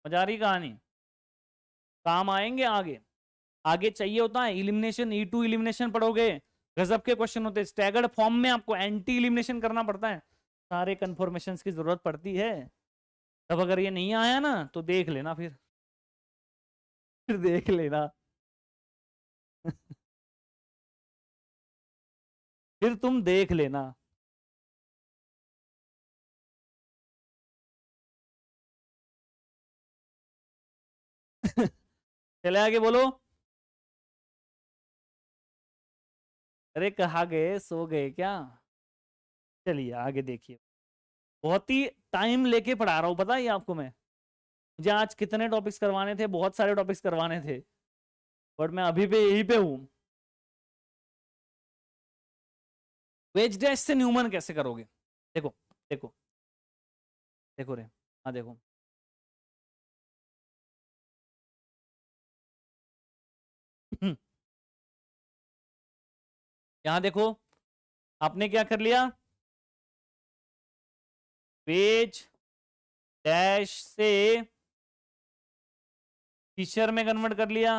मजा आ रही कहानी? काम आएंगे आगे, आगे चाहिए होता है इलिमिनेशन, E2 इलिमिनेशन पढ़ोगे, गजब के क्वेश्चन होते हैं। स्टैगर्ड फॉर्म में आपको एंटी इलिमिनेशन करना पड़ता है, सारे कन्फर्मेशंस की जरूरत पड़ती है। तब अगर ये नहीं आया ना तो देख लेना फिर देख लेना फिर तुम देख लेना। चले आगे बोलो। अरे कहा गए, सो गए क्या? चलिए आगे देखिए। बहुत ही टाइम लेके पढ़ा रहा हूं, पता है ये आपको मैं। मुझे आज कितने टॉपिक्स करवाने थे, बहुत सारे टॉपिक्स करवाने थे, बट मैं अभी पे यहीं पे हूं। वेज डैश से न्यूमन कैसे करोगे, देखो देखो देखो रे, हाँ देखो। यहां देखो, आपने क्या कर लिया, वेज डैश से फिशर में कन्वर्ट कर लिया,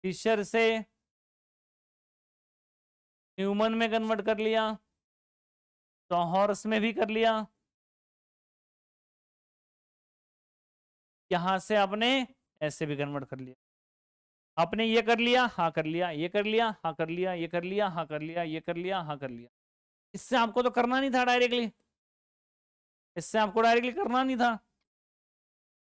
फिशर से न्यूमन में कन्वर्ट कर लिया, सॉहर्स में भी कर लिया, यहां से आपने ऐसे भी कन्वर्ट कर लिया। आपने ये कर लिया, हाँ कर लिया, ये कर लिया, हाँ कर लिया, ये कर लिया, हाँ कर लिया, ये कर लिया, हाँ कर लिया। इससे आपको तो करना नहीं था डायरेक्टली, इससे आपको डायरेक्टली करना नहीं था।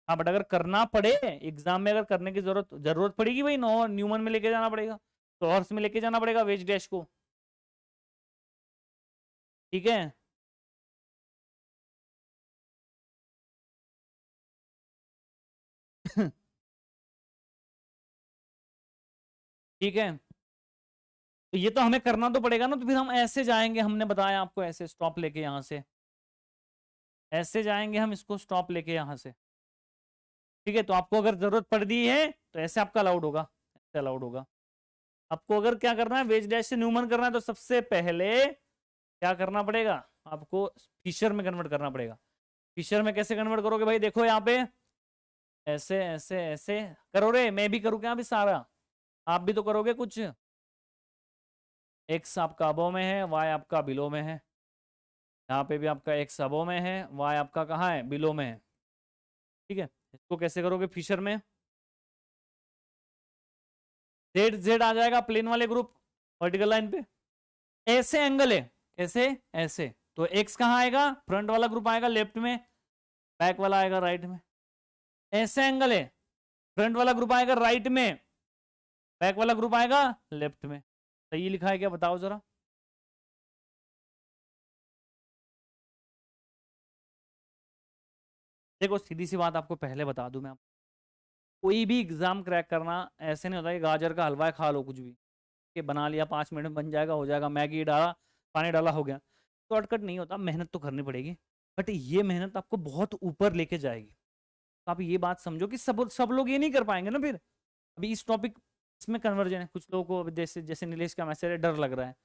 हाँ बट अगर करना पड़े एग्जाम में, अगर करने की जरूरत जरूरत पड़ेगी भाई, नो न्यूमन में लेके जाना पड़ेगा, तो हॉर्स में लेके जाना पड़ेगा वेज डैश को। ठीक है ठीक है, तो ये तो हमें करना तो पड़ेगा ना, तो फिर हम ऐसे जाएंगे, हमने बताया आपको ऐसे स्टॉप लेके यहां से, ऐसे जाएंगे हम इसको स्टॉप लेके यहां से। ठीक है, तो आपको अगर जरूरत पड़ दी है तो ऐसे आपका अलाउड होगा, ऐसे अलाउड होगा। आपको अगर क्या करना है, वेज डैश से न्यूमन करना है, तो सबसे पहले क्या करना पड़ेगा, आपको फिशर में कन्वर्ट करना पड़ेगा। फिशर में कैसे कन्वर्ट करोगे भाई, देखो यहाँ पे ऐसे ऐसे ऐसे करो रे, मैं भी करूँ क्या अभी सारा, आप भी तो करोगे कुछ। एक्स आपका अबो में है, वाई आपका बिलो में है, यहाँ पे भी आपका एक्स अबो में है, वाई आपका कहाँ है, बिलो में है। ठीक है, इसको कैसे करोगे फिशर में, जेड जेड आ जाएगा प्लेन वाले ग्रुप वर्टिकल लाइन पे, ऐसे एंगल है, ऐसे ऐसे, तो एक्स कहाँ आएगा, फ्रंट वाला ग्रुप आएगा लेफ्ट में, बैक वाला आएगा राइट में। ऐसे एंगल है, फ्रंट वाला ग्रुप आएगा राइट में, बैक वाला ग्रुप आएगा लेफ्ट में। सही लिखा है क्या, बताओ जरा। देखो सीधी सी बात आपको पहले बता दूं मैं, कोई भी एग्जाम क्रैक करना ऐसे नहीं होता कि गाजर का हलवा खा लो कुछ भी, कि बना लिया 5 मिनट में बन जाएगा, हो जाएगा, मैगी डाला पानी डाला हो गया। शॉर्टकट नहीं होता, मेहनत तो करनी पड़ेगी, बट ये मेहनत आपको बहुत ऊपर लेके जाएगी। तो आप ये बात समझो कि सब सब लोग ये नहीं कर पाएंगे ना फिर। अभी इस टॉपिक इसमें कन्वर्जन है, कुछ लोगों को जैसे जैसे नीलेश का मैसेज है, डर लग रहा है,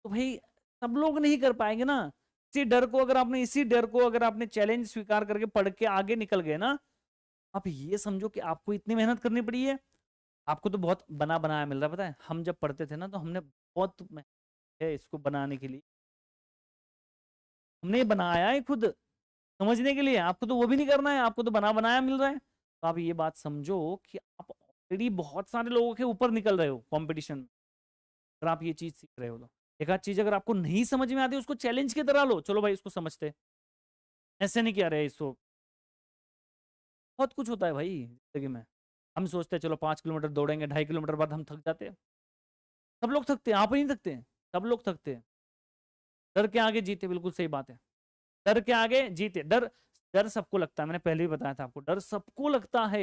तो भाई सब लोग नहीं कर पाएंगे ना। इसी डर को अगर आपने चैलेंज स्वीकार करके पढ़ के आगे निकल गए ना, आप ये समझो कि आपको इतनी मेहनत करनी पड़ी है। आपको तो बहुत बना बनाया मिल रहा है, पता है हम जब पढ़ते थे ना तो हमने बहुत मेहनत है इसको बनाने के लिए, हमने बनाया है खुद समझने के लिए। आपको तो वो भी नहीं करना है, आपको तो बना बनाया मिल रहा है। तो आप ये बात समझो कि आप ऑलरेडी बहुत सारे लोगों के ऊपर निकल रहे हो कंपटीशन में, अगर आप ये चीज सीख रहे हो तो। एक आध चीज अगर आपको नहीं समझ में आती उसको चैलेंज की तरह लो, चलो भाई इसको समझते, ऐसे नहीं किया रहे इसको। बहुत कुछ होता है भाई जिंदगी में। हम सोचते हैं चलो 5 किलोमीटर दौड़ेंगे, 2.5 किलोमीटर बाद हम थक जाते हैं। सब लोग थकते हैं, आप ही नहीं थकते हैं, सब लोग थकते हैं। डर के आगे जीते, बिल्कुल सही बात है। डर के आगे जीते। डर डर सबको लगता है, मैंने पहले भी बताया था आपको, डर सबको लगता है।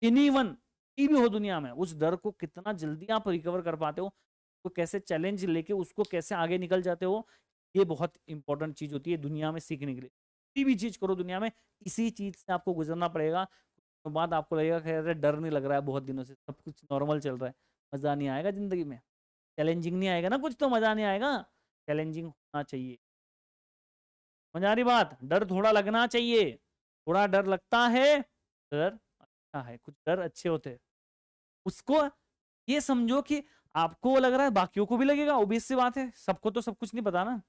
एनीवन भी हो दुनिया में, उस डर को कितना जल्दी आप रिकवर कर पाते हो, तो कैसे चैलेंज लेके उसको कैसे आगे निकल जाते हो, ये बहुत इंपॉर्टेंट चीज होती है दुनिया में सीखने के लिए। किसी भी चीज करो दुनिया में, इसी चीज से आपको गुजरना पड़ेगा। तो बाद आपको लगेगा कि अरे डर नहीं लग रहा है, बहुत दिनों से सब कुछ नॉर्मल चल रहा है। मजा नहीं आएगा जिंदगी में, चैलेंजिंग नहीं आएगा ना कुछ, तो मजा नहीं आएगा। चैलेंजिंग होना चाहिए। समझ आ रही बात? डर थोड़ा लगना चाहिए, थोड़ा डर लगता है, डर अच्छा है, कुछ डर अच्छे होते हैं। उसको ये समझो कि आपको लग रहा है बाकियों को भी लगेगा, ऑब्वियस सी बात है, सबको तो सब कुछ नहीं पता ना।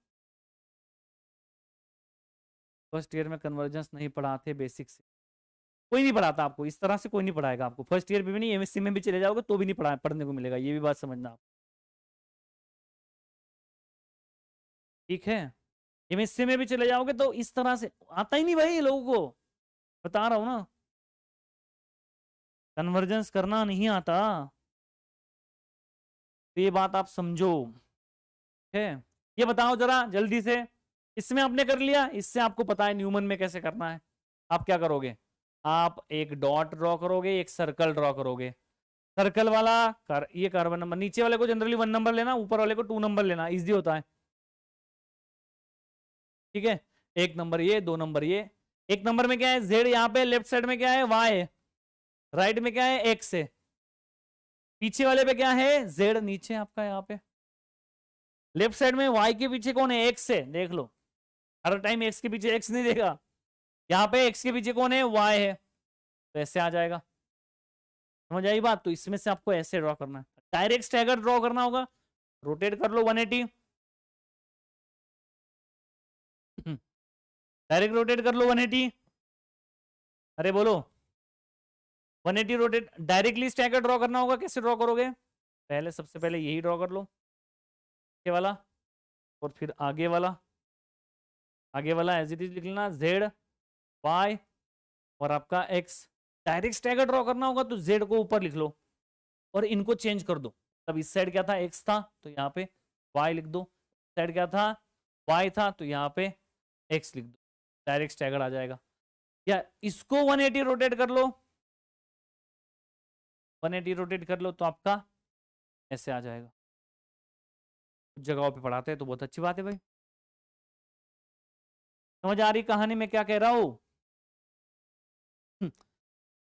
फर्स्ट ईयर में कन्वर्जेंस नहीं पढ़ाते बेसिक से, कोई नहीं पढ़ाता आपको इस तरह से, कोई नहीं पढ़ाएगा आपको। फर्स्ट ईयर में भी नहीं, एमएससी में भी चले जाओगे तो भी नहीं पढ़ने को मिलेगा, ये भी बात समझना आप। ठीक है, एमएससी में भी चले जाओगे तो इस तरह से आता ही नहीं भाई लोगों को, बता रहा हूं ना, कन्वर्जेंस करना नहीं आता। तो ये बात आप समझो। है, ये बताओ जरा जल्दी से, इसमें आपने कर लिया, इससे आपको पता है न्यूमन में कैसे करना है। आप क्या करोगे, आप एक डॉट ड्रॉ करोगे, एक सर्कल ड्रॉ करोगे। सर्कल वाला ये कार्बन नंबर, नीचे वाले को जनरली 1 नंबर लेना, ऊपर वाले को 2 नंबर लेना, इजी होता है। ठीक है, 1 नंबर ये, 2 नंबर ये। 1 नंबर में क्या है, जेड यहाँ पे, लेफ्ट साइड में क्या है, वाई है, राइट में क्या है, एक्स है, पीछे वाले पे क्या है, जेड नीचे आपका यहाँ पे। लेफ्ट साइड में वाई के पीछे कौन है, एक्स है, देख लो, हर टाइम एक्स के पीछे एक्स नहीं देगा, यहाँ पे एक्स के पीछे कौन है, वाई है, तो ऐसे आ जाएगा। समझ आई बात? तो इसमें से आपको ऐसे ड्रॉ करना है, डायरेक्ट स्टैगर ड्रॉ करना होगा, रोटेट कर लो 180, डायरेक्ट रोटेट कर लो 180। अरे बोलो, 180 रोटेट, डायरेक्टली स्टैगर ड्रॉ करना होगा, कैसे ड्रॉ करोगे, पहले सबसे पहले यही ड्रॉ कर लो, ये वाला, और फिर आगे वाला, आगे वाला एज इट इज लिख लेना, जेड वाई और आपका एक्स। डायरेक्ट स्टैगर ड्रॉ करना होगा तो जेड को ऊपर लिख लो और इनको चेंज कर दो। तब इस साइड क्या था, एक्स था, तो यहाँ पे वाई लिख दो, इस साइड क्या था, वाई था, तो यहाँ पे एक्स लिख दो, डायरेक्ट स्टैगर आ जाएगा। या इसको 180 रोटेट कर लो, 180 रोटेट कर लो तो आपका ऐसे आ जाएगा। कुछ जगहों पे पढ़ाते हैं तो बहुत अच्छी बात है भाई। समझ आ रही कहानी में क्या कह रहा हूं?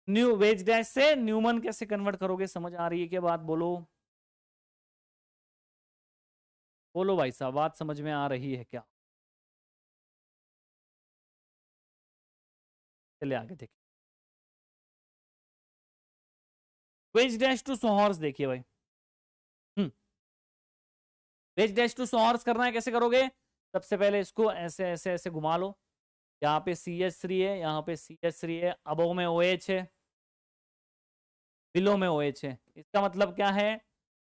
न्यू वेज डैश से न्यूमन कैसे कन्वर्ट करोगे, समझ आ रही है क्या बात? बोलो बोलो भाई साहब, बात समझ में आ रही है क्या? चले आगे देखिए, वेज डैश टू सोहॉर्स देखिए भाई। वेज डैश टू सोहॉर्स करना है, कैसे करोगे? सबसे पहले इसको ऐसे ऐसे ऐसे घुमा लो, यहाँ पे CH3 है, यहाँ पे CH3 है, अबो में OH है, बिलो में OH है। इसका मतलब क्या है,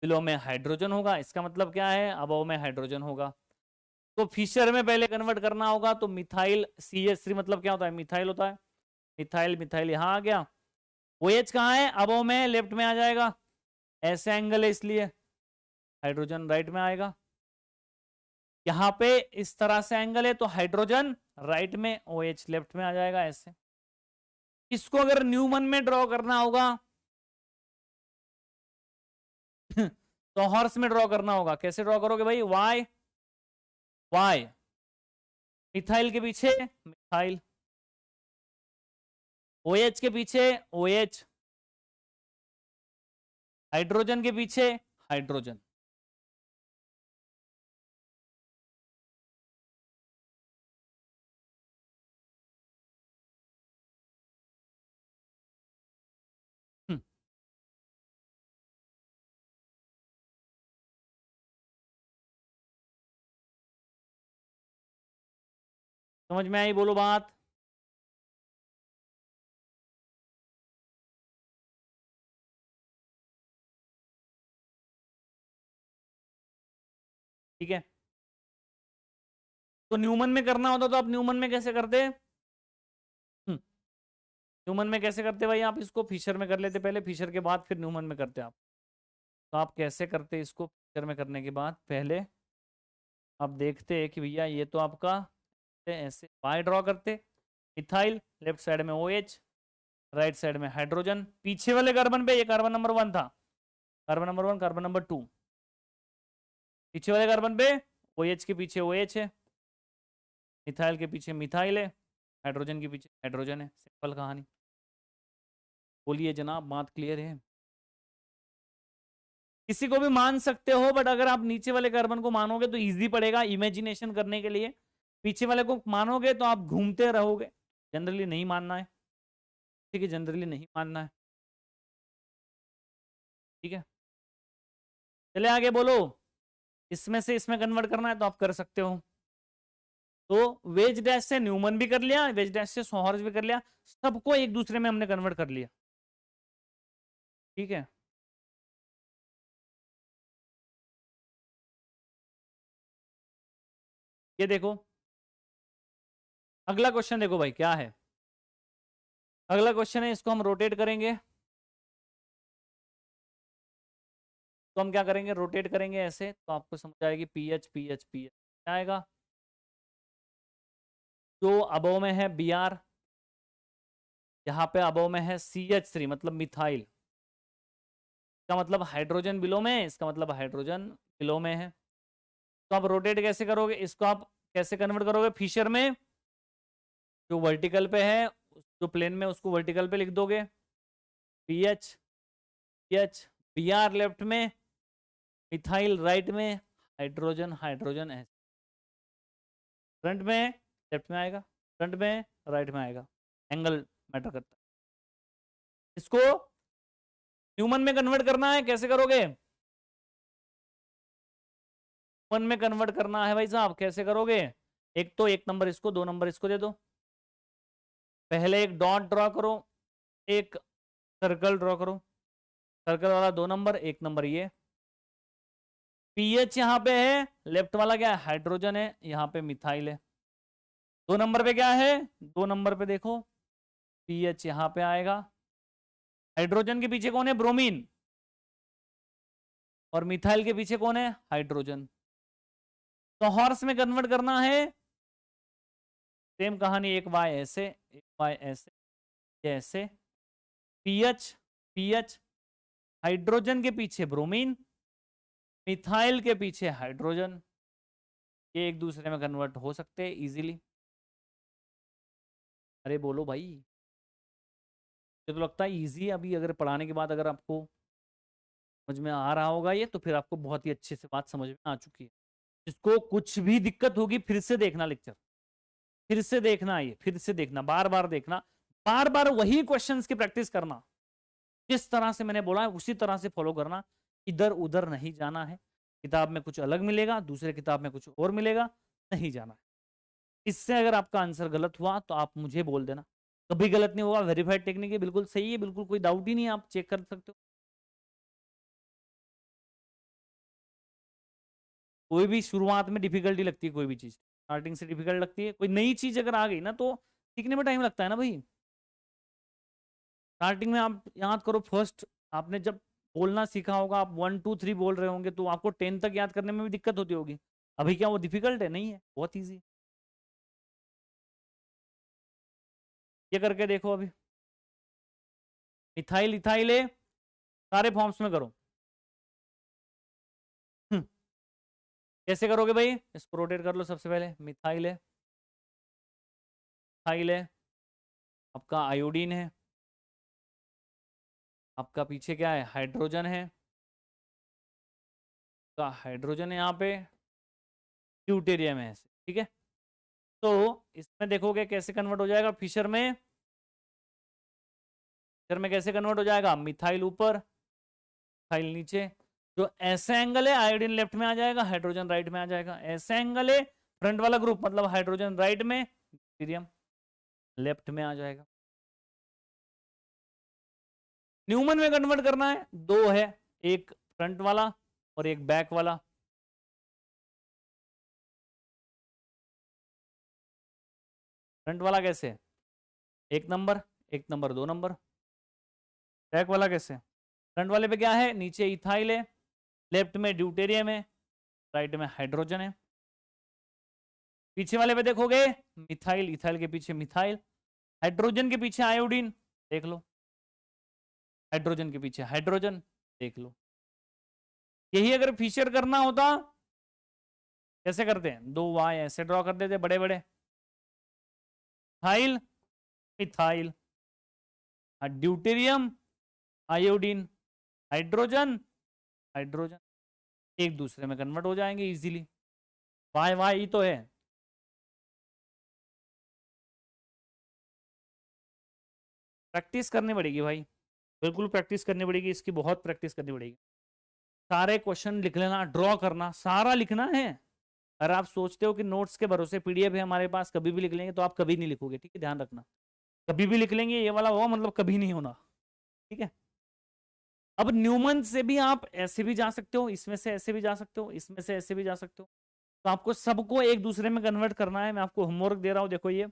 बिलो में हाइड्रोजन होगा, इसका मतलब क्या है, अबो में हाइड्रोजन होगा। तो फिशर में पहले कन्वर्ट करना होगा, तो मिथाइल CH3 मतलब क्या होता है, मिथाइल होता है, मिथाइल मिथाइल यहाँ आ गया। OH कहाँ है, अबो में लेफ्ट में आ जाएगा, ऐसे एंगल है इसलिए हाइड्रोजन राइट में आएगा। यहाँ पे इस तरह से एंगल है तो हाइड्रोजन राइट में, OH लेफ्ट में आ जाएगा ऐसे। इसको अगर न्यूमन में ड्रॉ करना होगा तो हॉर्स में ड्रॉ करना होगा। कैसे ड्रॉ करोगे भाई, वाई वाई, मिथाइल के पीछे मिथाइल, OH के पीछे OH, हाइड्रोजन के पीछे हाइड्रोजन। समझ में आई? बोलो बात। ठीक है, तो न्यूमन में करना होता तो आप न्यूमन में कैसे करते? न्यूमन में कैसे करते भाई? आप इसको फिशर में कर लेते पहले, फिशर के बाद फिर न्यूमन में करते आप। तो आप कैसे करते इसको? फिशर में करने के बाद पहले आप देखते हैं कि भैया ये तो आपका ऐसे वाई ड्रॉ करते, मिथाइल लेफ्ट साइड में OH, राइट साइड में हाइड्रोजन, पीछे वाले कार्बन पे ये कार्बन नंबर 1 था, कार्बन नंबर 1, कार्बन नंबर 2, पीछे वाले कार्बन पे OH के पीछे OH है, मिथाइल के पीछे मिथाइल है, हाइड्रोजन के पीछे हाइड्रोजन है। सिंपल कहानी। बोलिए जनाब, बात क्लियर है? किसी को भी मान सकते हो, बट अगर आप नीचे वाले कार्बन को मानोगे तो इजी पड़ेगा इमेजिनेशन करने के लिए। पीछे वाले को मानोगे तो आप घूमते रहोगे। जनरली नहीं मानना है, ठीक है, जनरली नहीं मानना है। ठीक है, चले आगे बोलो। इसमें से इसमें कन्वर्ट करना है तो आप कर सकते हो। तो वेज डैश से न्यूमन भी कर लिया, वेज डैश से सोहर्स भी कर लिया, सबको एक दूसरे में हमने कन्वर्ट कर लिया। ठीक है, ये देखो अगला क्वेश्चन, देखो भाई क्या है। अगला क्वेश्चन है, इसको हम रोटेट करेंगे। तो हम क्या करेंगे, रोटेट करेंगे ऐसे, तो आपको समझ आएगी पीएच पीएच पीएच क्या आएगा। जो अबो में है Br, यहाँ पे अबो में है CH3 मतलब मिथाइल, इसका मतलब हाइड्रोजन बिलो में है, इसका मतलब हाइड्रोजन बिलो में है। तो आप रोटेट कैसे करोगे इसको? आप कैसे कन्वर्ट करोगे? फिशर में जो वर्टिकल पे है, जो प्लेन में, उसको वर्टिकल पे लिख दोगे, पीएच पीएच, Br लेफ्ट में, मिथाइल राइट में, हाइड्रोजन हाइड्रोजन है, फ्रंट में लेफ्ट में आएगा, फ्रंट में राइट में आएगा, एंगल मैटर करता है। इसको न्यूमन में कन्वर्ट करना है, कैसे करोगे? न्यूमन में कन्वर्ट करना है भाई साहब, कैसे करोगे? एक तो 1 नंबर इसको, 2 नंबर इसको दे दो। पहले एक डॉट ड्रॉ करो, एक सर्कल ड्रॉ करो, सर्कल वाला 2 नंबर, 1 नंबर ये। पीएच यहाँ पे है, लेफ्ट वाला क्या है? हाइड्रोजन है, यहाँ पे मिथाइल है। 2 नंबर पे क्या है? 2 नंबर पे देखो पीएच यहाँ पे आएगा, हाइड्रोजन के पीछे कौन है? ब्रोमीन, और मिथाइल के पीछे कौन है? हाइड्रोजन। तो हॉर्स में कन्वर्ट करना है, सेम कहानी, एक वाई ऐसे, एक वाई ऐसे, ऐसे, पीएच पीएच, हाइड्रोजन के पीछे ब्रोमीन, मिथाइल के पीछे हाइड्रोजन, ये एक दूसरे में कन्वर्ट हो सकते हैं इजीली। अरे बोलो भाई, ये तो लगता है इजी है। अभी अगर पढ़ाने के बाद अगर आपको समझ में आ रहा होगा ये, तो फिर आपको बहुत ही अच्छे से बात समझ में आ चुकी है। जिसको कुछ भी दिक्कत होगी फिर से देखना लेक्चर, फिर से देखना, ये फिर से देखना, बार बार देखना, बार बार वही क्वेश्चंस की प्रैक्टिस करना। जिस तरह से मैंने बोला है उसी तरह से फॉलो करना, इधर उधर नहीं जाना है। किताब में कुछ अलग मिलेगा, दूसरे किताब में कुछ और मिलेगा, नहीं जाना है। इससे अगर आपका आंसर गलत हुआ तो आप मुझे बोल देना, कभी गलत नहीं होगा। वेरीफाइड टेक्निक है, बिल्कुल सही है, बिल्कुल कोई डाउट ही नहीं है, आप चेक कर सकते हो। कोई भी शुरुआत में डिफिकल्टी लगती है, कोई भी चीज स्टार्टिंग से डिफिकल्ट लगती है। कोई नई चीज अगर आ गई ना तो सीखने में टाइम लगता है ना भाई। स्टार्टिंग में आप याद करो, फर्स्ट आपने जब बोलना सीखा होगा, आप 1 2 3 बोल रहे होंगे, तो आपको 10 तक याद करने में भी दिक्कत होती होगी। अभी क्या वो डिफिकल्ट है? नहीं है, बहुत ईजी। ये करके देखो अभी, मिथाइल इथाइल है, सारे फॉर्म्स में करो। कैसे करोगे भाई? इसको रोटेट कर लो। सबसे पहले मिथाइल है, मिथाइल है, आपका आयोडीन है, आपका पीछे क्या है? हाइड्रोजन है, का हाइड्रोजन है यहाँ पे, ड्यूटेरियम है ऐसे, ठीक है। तो इसमें देखोगे कैसे कन्वर्ट हो जाएगा फिशर में, फिशर में कैसे कन्वर्ट हो जाएगा? मिथाइल ऊपर, मिथाइल नीचे। जो ऐसे एंगल है, आयोडीन लेफ्ट में आ जाएगा, हाइड्रोजन राइट में आ जाएगा। ऐसे एंगल है, फ्रंट वाला ग्रुप मतलब हाइड्रोजन राइट में, ड्यूटेरियम लेफ्ट में आ जाएगा। न्यूमन में कन्वर्ट करना है, दो है, एक फ्रंट वाला और एक बैक वाला। फ्रंट वाला कैसे? 1 नंबर, 1 नंबर 2 नंबर। बैक वाला कैसे? फ्रंट वाले पे क्या है? नीचे इथाइल है, लेफ्ट में ड्यूटेरियम है, राइट में हाइड्रोजन है। पीछे वाले पे देखोगे मिथाइल, इथाइल के पीछे मिथाइल, हाइड्रोजन के पीछे आयोडीन, देख लो। हाइड्रोजन के पीछे हाइड्रोजन, देख लो। यही अगर फिशर करना होता कैसे करते हैं? 2 Y ऐसे ड्रॉ कर देते बड़े बड़े, ethyl methyl, deuterium iodine, hydrogen hydrogen, एक दूसरे में कन्वर्ट हो जाएंगे इजीली। वाई वाई तो है। प्रैक्टिस करनी पड़ेगी भाई, बिल्कुल प्रैक्टिस करनी पड़ेगी, इसकी बहुत प्रैक्टिस करनी पड़ेगी। सारे क्वेश्चन लिख लेना, ड्रॉ करना, सारा लिखना है। अगर आप सोचते हो कि नोट्स के भरोसे पीडीएफ है हमारे पास, कभी भी लिख लेंगे, तो आप कभी नहीं लिखोगे, ठीक है, ध्यान रखना। कभी भी लिख लेंगे ये वाला हो मतलब कभी नहीं होना, ठीक है। अब न्यूमन से भी आप ऐसे भी जा सकते हो, इसमें से ऐसे भी जा सकते हो, इसमें से ऐसे भी जा सकते हो। तो आपको सबको एक दूसरे में कन्वर्ट करना है। मैं आपको होमवर्क दे रहा हूं, देखो ये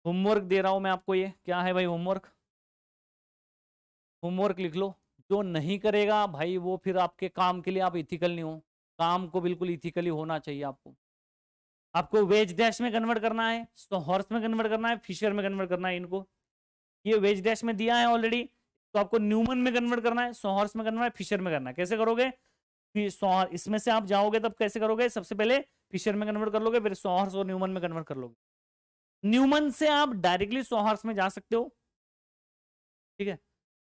होमवर्क दे रहा हूं मैं आपको। ये क्या है भाई? होमवर्क। होमवर्क लिख लो। जो नहीं करेगा भाई वो फिर आपके काम के लिए आप इथिकल नहीं हो। काम को बिल्कुल इथिकली होना चाहिए आपको। आपको वेज डैश में कन्वर्ट करना है, तो हॉर्स में कन्वर्ट करना है, फिशर में कन्वर्ट करना है इनको। ये वेज डैश में दिया है ऑलरेडी, तो आपको न्यूमन में कन्वर्ट करना है, सॉहर्स में करना है, फिशर में करना है। कैसे करोगे? इसमें से आप जाओगे तब कैसे करोगे? सबसे पहले फिशर में कन्वर्ट कर लोगे, फिर सॉहर्स और न्यूमन में कन्वर्ट कर लोगे। न्यूमन से आप डायरेक्टली सॉहर्स में जा सकते हो, ठीक है।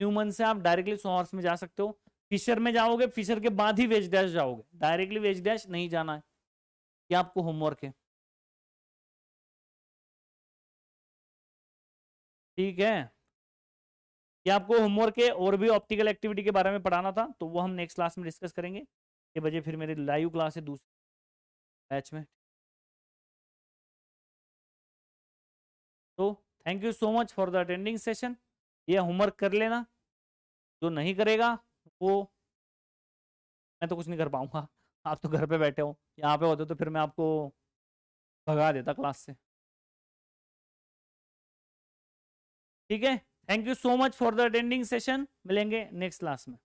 न्यूमन से आप डायरेक्टली सॉहर्स में जा सकते हो। फिशर में जाओगे, फिशर के बाद ही वेज डैश जाओगे, डायरेक्टली वेज डैश नहीं जाना है। ये आपको होमवर्क है, ठीक है। ये आपको होमवर्क है, और भी ऑप्टिकल एक्टिविटी के बारे में पढ़ाना था, तो वो हम नेक्स्ट क्लास में डिस्कस करेंगे। 6 बजे फिर मेरी लाइव क्लास है दूसरे बैच में। तो thank you so much for the attending session. ये होमवर्क कर लेना, जो नहीं करेगा वो मैं तो कुछ नहीं कर पाऊंगा। आप तो घर पे बैठे हो, यहाँ पे होते तो फिर मैं आपको भगा देता क्लास से, ठीक है। Thank you so much for the attending session, मिलेंगे नेक्स्ट क्लास में।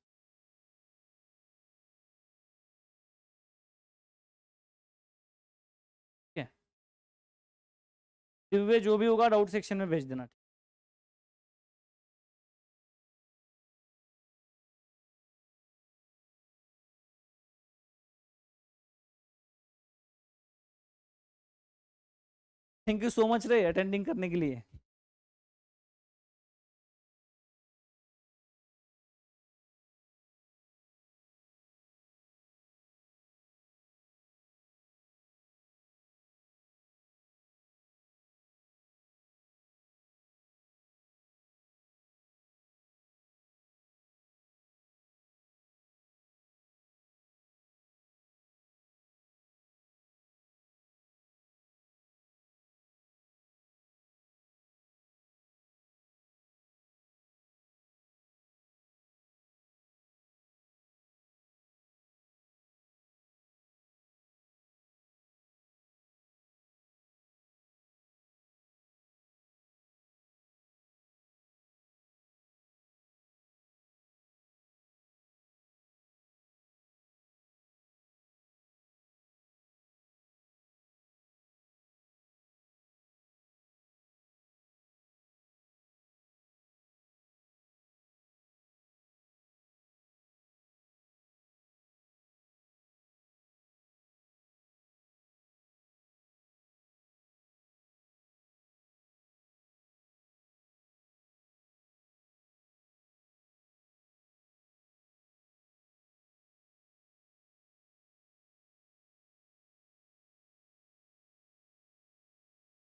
ठीक है, जो भी होगा डाउट सेक्शन में भेज देना। थैंक यू सो मच रे अटेंडिंग करने के लिए।